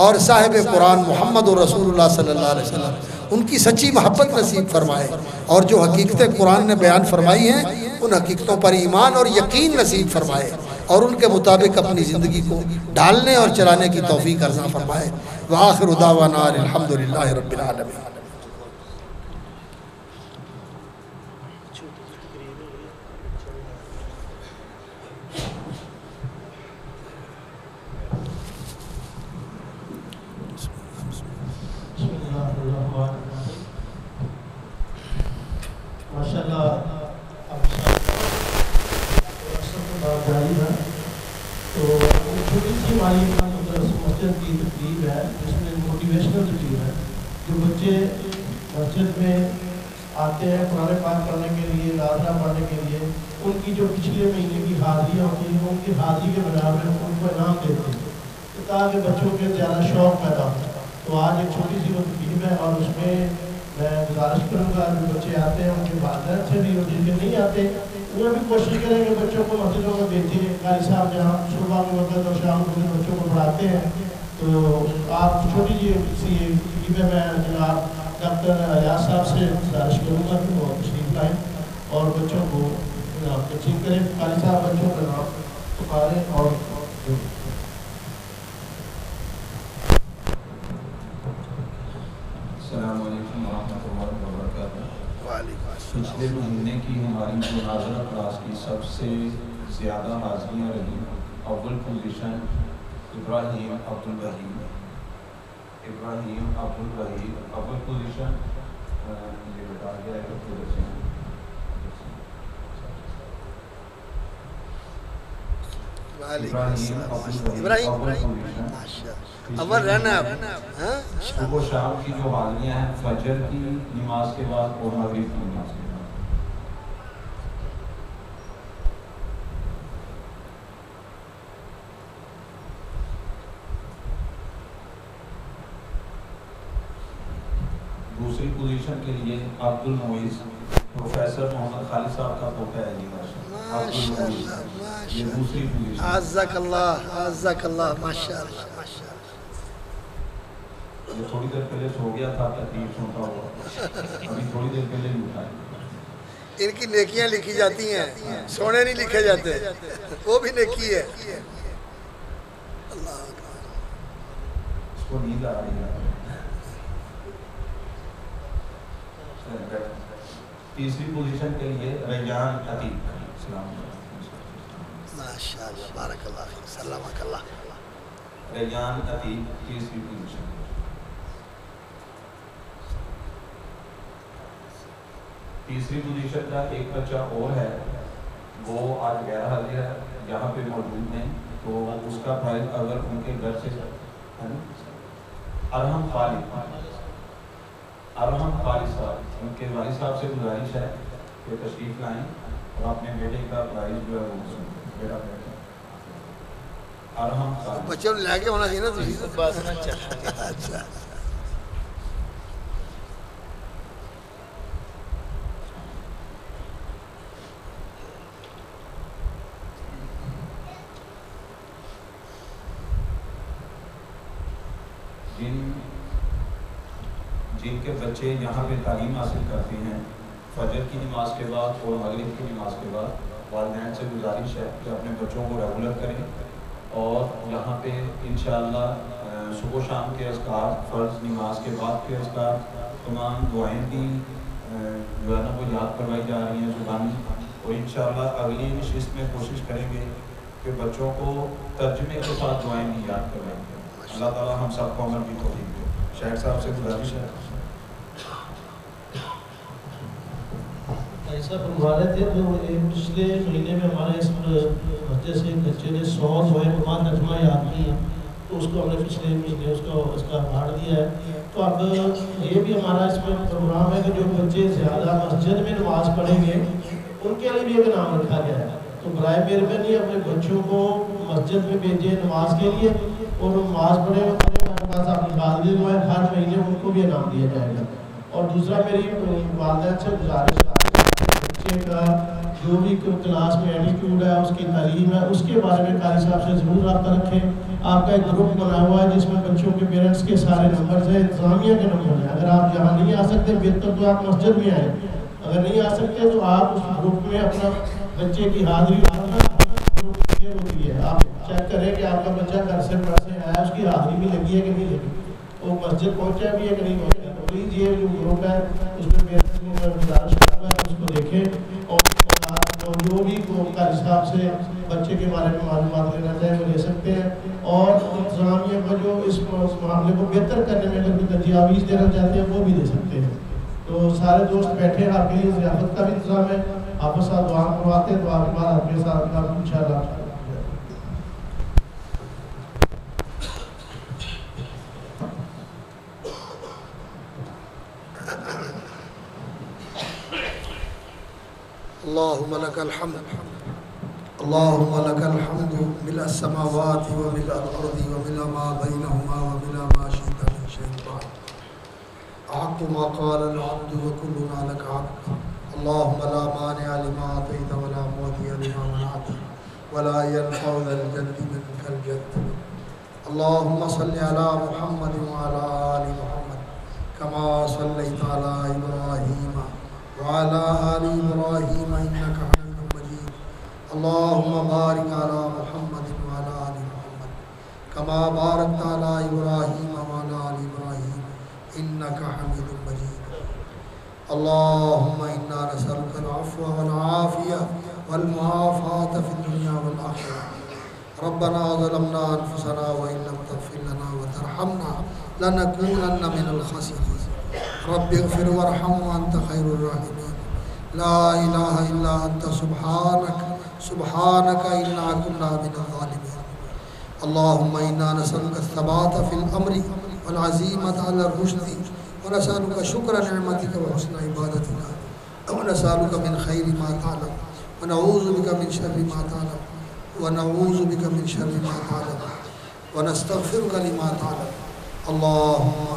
اور صاحب قرآن محمد رسول اللہ صلی اللہ علیہ وسلم ان کی سچی محبت نصیب فرمائے، اور جو حقیقتیں قرآن نے بیان فرمائی ہیں ان حقیقتوں پر ایمان اور یقین نصیب فرمائے، اور ان کے مطابق اپنی زندگی کو ڈھالنے اور چلانے کی توفیق عطا فرمائے. وآخر دعوانا الحمدللہ رب العالمین. ماشاءاللہ اب جاری ہے تو چھوٹی سی ہماری مسجد کی تقریب ہے جس میں موٹیویشنل تقریب ہے. جو بچے مسجد میں آتے ہیں قرآن پاک پڑھنے کے لیے، نازلہ پڑھنے کے لیے، ان کی جو پچھلے مہینے کی حاضریاں ہوتی ہیں ان کی حاضری کے بنا پر ان کو انعام دیتے ہیں تاکہ بچوں کے زیادہ شوق پیدا ہو. تو آج ایک چھوٹی سی وہ تقریب ہے، اور اس میں میں گزارش کروں گا جو بچے آتے ہیں ان کے والدین سے بھی، اور جن کے نہیں آتے انہیں بھی کوشش کریں کہ بچوں کو مسجدوں میں بھیجیں. قاری صاحب جہاں صبح میں وقت اور شام کو بچوں کو پڑھاتے ہیں، تو آپ چھوٹی سی تقریب میں جناب ڈاکٹر ایاز صاحب سے گزارش کروں گا کہ وہ تشریف لائیں اور بچوں کو تقسیم کریں. قاری صاحب بچوں کا نام پکاریں. اور السلام علیکم ورحمۃ اللہ وبرکاتہ. پچھلے مہینے کی ہماری مناظرہ کلاس کی سب سے زیادہ حاضریاں رہی. اول پوزیشن ابراہیم عبدالوحید. اول پوزیشن یہ بتا گیا ہے کہ پھر بچے ہیں اول رہنا صبح و شام کی جو حاضریاں ہیں فجر کی نماز کے بعد اور مغرب کی نماز کے بعد. دوسری پوزیشن کے لیے عبد المعیز پروفیسر محمد خالد صاحب کا پوتا ہے جی یہ دوسری پوزیشن. عزک اللہ عزک اللہ ماشاء اللہ. یہ تھوڑی دیر پہلے سو گیا تھا تکلیف سنتا ہوا ابھی تھوڑی دیر پہلے ہی اٹھا ہے. ان کی نیکیاں لکھی جاتی ہیں سونے نہیں لکھے جاتے وہ بھی نیکی ہے. اللہ اس کو نیند آ رہی ہے. تیسری پوزیشن کے لیے ریان عتیق. السلام علیکم. ماشاء اللہ بارک اللہ فیک سلامک اللہ. ریان عتیق تیسری پوزیشن. تیسری پوزیشن کا ایک بچہ اور ہے وہ آج غیر حاضر ہے یہاں پہ موجود ہیں تو اس کا پرائز اگر ان کے گھر سے ارحم خالد صاحب ان کے والد صاحب سے گزارش ہے کہ تشریف لائیں اور اپنے بیٹے کا پرائز جو ہے وہ بیٹا ارحم خالد. بچوں لے کے ہونا چاہیے نا. اچھا جن کے بچے یہاں پہ تعلیم حاصل کرتے ہیں فجر کی نماز کے بعد اور مغرب کی نماز کے بعد والدین سے گزارش ہے کہ اپنے بچوں کو ریگولر کریں اور یہاں پہ انشاءاللہ صبح و شام کے اذکار فرض نماز کے بعد کے اذکار تمام دعائیں بھی جو ہے نا وہ یاد کروائی جا رہی ہیں زبانی اور انشاءاللہ اگلی نشست میں کوشش کریں گے کہ بچوں کو ترجمے کے ساتھ دعائیں بھی یاد کروائیں گے. اللہ تعالیٰ ہم سب کو عمل بھی توفیق دے. شاہد صاحب سے گزارش ہے. ایسا فرما رہے تھے تو پچھلے مہینے میں ہمارے اس مسجد سے ایک بچے نے 100 قرآن ترجمہ یاد کی تو اس کو ہم نے پچھلے مہینے اس کا پارٹ دیا ہے. تو اب یہ بھی ہمارا اس میں پروگرام ہے کہ جو بچے زیادہ مسجد میں نماز پڑھیں گے ان کے لیے بھی ایک نام رکھا گیا ہے. تو برائے مہربانی اپنے بچوں کو مسجد میں بھیجیں نماز کے لیے اور نماز پڑھے اپنی والدین جو ہے ہر مہینے ان کو بھی انعام دیا جائے گا. اور دوسرا میری والدین سے گزارش بچے کا جو بھی کلاس میں ایٹیٹیوڈ ہے اس کی تعلیم ہے اس کے بارے میں قاری صاحب سے ضرور رابطہ رکھیں. آپ کا ایک گروپ بنا ہوا ہے جس میں بچوں کے پیرنٹس کے سارے نمبرز ہیں انتظامیہ کے نمبر ہیں. اگر آپ یہاں نہیں آ سکتے بہتر تو آپ مسجد میں آئیں. اگر نہیں آ سکتے تو آپ اس گروپ میں اپنا بچے کی حاضری ہوتی ہے. آپ چیک کریں کہ آپ کا بچہ گھر سے پڑھ سے آیا اس کی حاضری بھی لگی ہے کہ نہیں لگی وہ مسجد پہنچا بھی ہے کہ نہیں پہنچا. تو پلیز یہ جو گروپ ہے اس میں پیرنٹس کو گزارش کروں گا اس کو دیکھیں اور جو بھی قاری صاحب سے بچے کے بارے میں معلومات لینا چاہیں وہ لے سکتے ہیں. اور انتظامیہ کو جو اس معاملے کو بہتر کرنے میں اگر کوئی تجاویز دینا چاہتے ہیں وہ بھی دے سکتے ہیں. تو سارے دوست بیٹھے ہیں آپ کے لیے ضیافت کا بھی انتظام ہے. آپ کے ساتھ دعا کرواتے ہیں تو آپ کے بعد آپ کے ساتھ انشاءاللہ اللهم لك الحمد اللهم لك الحمد ملء السماوات وملء الأرض وملء ما بينهما وملء ما شئت من شيء بعد. أحق ما قال العبد وكلنا لك عبد. اللهم لا مانع لما أعطيت ولا معطي لما منعت ولا ينفع ذا الجد منك الجد. اللهم صل على محمد وعلى آل محمد كما صليت على إبراهيم وعلى آل إبراهيم إنك حميد مجيد. اللهم بارك على محمد وعلى آل محمد كما باركت على إبراهيم وعلى آل إبراهيم إنك حميد مجيد. اللهم إنا نسألك العفو والعافية والمعافاة في الدنيا والآخرة. ربنا ظلمنا أنفسنا وإن لم تغفر لنا وترحمنا لنكونن من الخاسرين. رب اغفر وارحم وانت خیر الراحمین لا الہ الا انت سبحانک انا کنا من الظالمین اللهم انا نسألك الثبات في الامر والعزیمۃ علی الرشد ونسألك شکر نعمتك وحسن عبادتك ونسألك من خیر ما تعلم ونعوذ بك من شر ما تعلم ونعوذ بك من شر ما تعلم ونستغفرك لما تعلم اللهم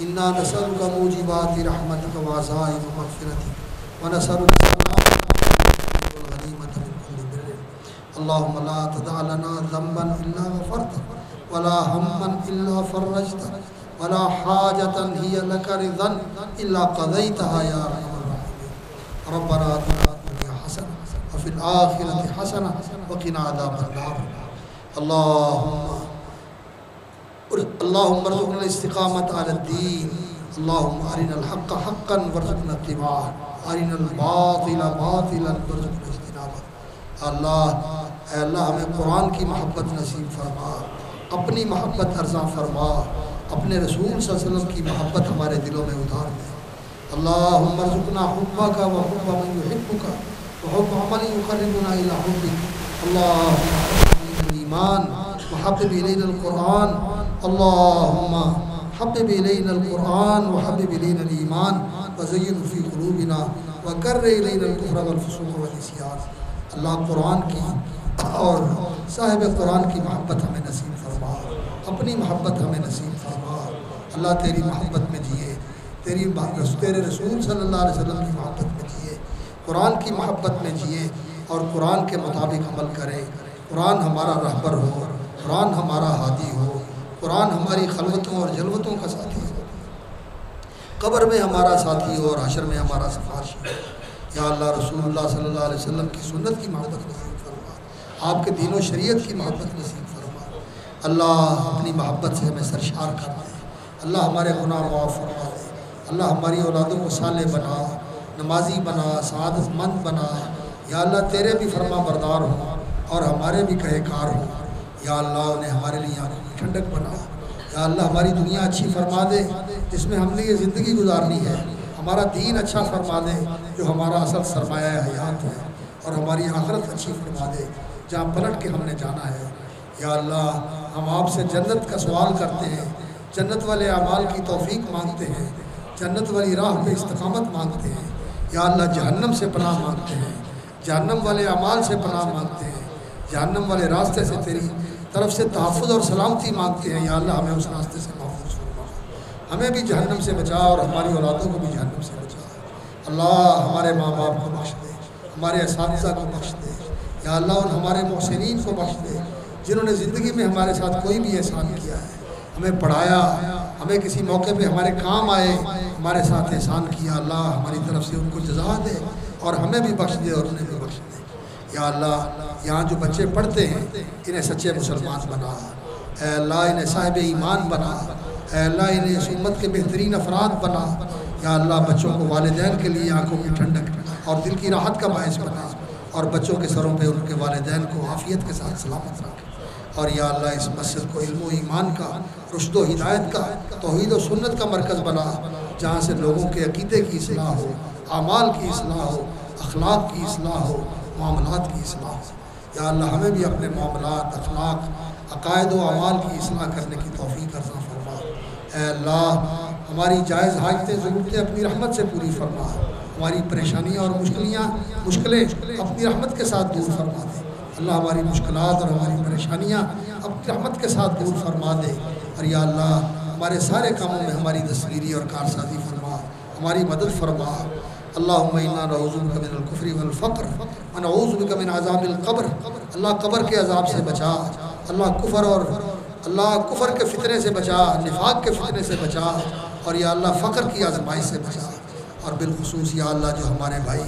انا نسألك موجبات رحمتك وعزائم مغفرتك ونسألك السلامة والغنيمة من كل بر اللهم لا تدع لنا ذنبا الا غفرته ولا هما الا فرجته ولا حاجة هي لك رضا الا قضيتها يا ارحم الراحمين ربنا آتنا في الدنيا حسنة وفي الآخرة حسنة وقنا عذاب النار اللهم ارزقنا الاستقامة على الدين اللهم أرنا الحق حقا وارزقنا اتباعه أرنا الباطل باطلا وارزقنا اجتنابه اے اللہ ہمیں قرآن کی محبت نصیب فرما، اپنی محبت ارزاں فرما، اپنے رسول صلی اللہ علیہ وسلم کی محبت ہمارے دلوں میں اتار دے۔ اللہم ارزقنا حبک وحب من یحبک وحب عمل يقربنا إلى حبك اللهم حبب الإيمان وحبب إلينا القرآن اللهم حبب إلينا القرآن وحبب إلينا الإيمان وزينه في قلوبنا وكره إلينا الكفر والفسوق والعصيان اللہ قرآن کی اور صاحب قرآن کی محبت ہمیں نصیب فرما، اپنی محبت ہمیں نصیب فرما۔ اللہ تیری محبت میں جیے، تیرے رسول صلی اللہ علیہ وسلم کی محبت میں جیے، قرآن کی محبت میں جیے اور قرآن کے مطابق عمل کریں۔ قرآن ہمارا رہبر ہو، قرآن ہمارا ہادی ہو، قرآن ہماری خلوتوں اور جلوتوں کا ساتھی ہو، قبر میں ہمارا ساتھی ہو اور حشر میں ہمارا سفارشی ہو۔ یا اللہ رسول اللہ صلی اللہ علیہ وسلم کی سنت کی محبت نصیب فرما، آپ کے دین و شریعت کی محبت نصیب فرما۔ اللہ اپنی محبت سے ہمیں سرشار کر دے، اللہ ہمارے گناہ معاف فرما دے، اللہ ہماری اولادوں کو صالح بنا، نمازی بنا، سعادت مند بنا۔ یا اللہ تیرے بھی فرما بردار ہوں اور ہمارے بھی کہے کار ہوں۔ یا اللہ انہیں ہمارے لیے آنکھوں کی ٹھنڈک بنا۔ یا اللہ ہماری دنیا اچھی فرما دے جس میں ہم نے یہ زندگی گزارنی ہے، ہمارا دین اچھا فرما دے جو ہمارا اصل سرمایہ حیات ہے، اور ہماری آخرت اچھی فرما دے جہاں پلٹ کے ہم نے جانا ہے۔ یا اللہ ہم آپ سے جنت کا سوال کرتے ہیں، جنت والے اعمال کی توفیق مانگتے ہیں، جنت والی راہ پہ استقامت مانگتے ہیں۔ یا اللہ جہنم سے پناہ مانگتے ہیں، جہنم والے اعمال سے پناہ مانگتے ہیں، جہنم والے راستے سے تیری طرف سے تحفظ اور سلامتی مانگتے ہیں۔ یا اللہ ہمیں اس راستے سے محفوظ فرما، ہمیں بھی جہنم سے بچا اور ہماری اولادوں کو بھی جہنم سے بچا۔ اللہ ہمارے ماں باپ کو بخش دے، ہمارے اساتذہ کو بخش دے۔ یا اللہ ان ہمارے محسنین کو بخش دے جنہوں نے زندگی میں ہمارے ساتھ کوئی بھی احسان کیا ہے، ہمیں پڑھایا، ہمیں کسی موقع پہ ہمارے کام آئے، ہمارے ساتھ احسان کیا۔ اللہ ہماری طرف سے ان کو جزا دے اور ہمیں بھی بخش دے اور انہیں بھی بخش دے۔ یا اللہ یہاں جو بچے پڑھتے ہیں انہیں سچے مسلمان بنا، اے اللہ انہیں صاحب ایمان بنا، اے اللہ انہیں اس امت کے بہترین افراد بنا۔ یا اللہ بچوں کو والدین کے لیے آنکھوں کی ٹھنڈک اور دل کی راحت کا باعث بنا، اور بچوں کے سروں پہ ان کے والدین کو عافیت کے ساتھ سلامت رکھ۔ اور یا اللہ اس مسجد کو علم و ایمان کا، رشد و ہدایت کا، توحید و سنت کا مرکز بنا، جہاں سے لوگوں کے عقیدے کی اصلاح ہو، اعمال کی اصلاح ہو، اخلاق کی اصلاح ہو، معاملات کی اصلاح ہو۔ یا اللہ ہمیں بھی اپنے معاملات، اخلاق، عقائد و اعمال کی اصلاح کرنے کی توفیق عطا فرما۔ اے اللہ ہماری جائز حاجتیں ضرورتیں اپنی رحمت سے پوری فرما، ہماری پریشانیاں اور مشکلیں اپنی رحمت کے ساتھ دور فرما دے۔ اللہ ہماری مشکلات اور ہماری پریشانیاں اپنی رحمت کے ساتھ دور فرما دے۔ اور یا اللہ ہمارے سارے کاموں میں ہماری دستگیری اور کارسازی فرما، ہماری مدد فرما۔ اللہم انا نعوذ بک من الکفر والفقر ونعوذ بک من عذاب القبر، اللہ قبر کے عذاب سے بچا، اللہ کفر کے فتنے سے بچا، نفاق کے فتنے سے بچا، اور یا اللہ فقر کی آزمائش سے بچا۔ اور بالخصوص یا اللہ جو ہمارے بھائی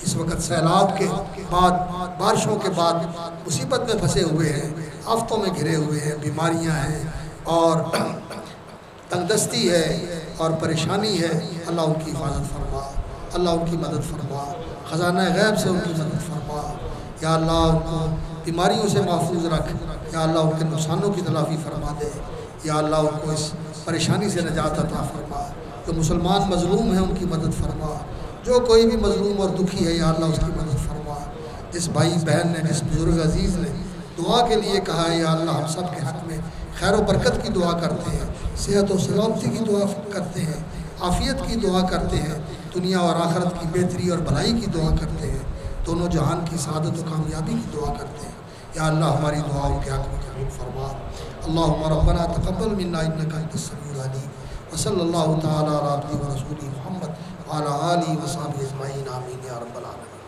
اس وقت سیلاب کے بعد، بارشوں کے بعد مصیبت میں پھنسے ہوئے ہیں، آفتوں میں گھرے ہوئے ہیں، بیماریاں ہیں اور تنگ دستی ہے اور پریشانی ہے، اللہ ان کی حفاظت فرما، اللہ ان کی مدد فرما، خزانہ غیب سے ان کی مدد فرما۔ یا اللہ ان کو بیماریوں سے محفوظ رکھ، یا اللہ ان کے نقصانوں کی تلافی فرما دے، یا اللہ ان کو اس پریشانی سے نجات عطا فرما۔ جو مسلمان مظلوم ہیں ان کی مدد فرما، جو کوئی بھی مظلوم اور دکھی ہے یا اللہ اس کی مدد فرما۔ جس بھائی بہن نے، جس بزرگ عزیز نے دعا کے لیے کہا ہے یا اللہ ہم سب کے حق میں خیر و برکت کی دعا کرتے ہیں، صحت و سلامتی کی دعا کرتے ہیں، عافیت کی دعا کرتے ہیں، دنیا اور آخرت کی بہتری اور بھلائی کی دعا کرتے ہیں، دونوں جہان کی سعادت و کامیابی کی دعا کرتے ہیں۔ یا اللہ ہماری دعاؤں کے حق میں قبول فرما۔ اللہم ربنا تقبل منا انک انت السمیع العلیم، وصلی اللہ تعالی علی عبدہ ورسولہ محمد وعلی آلہ وصحبہ اجمعین، آمین یا رب العالمین۔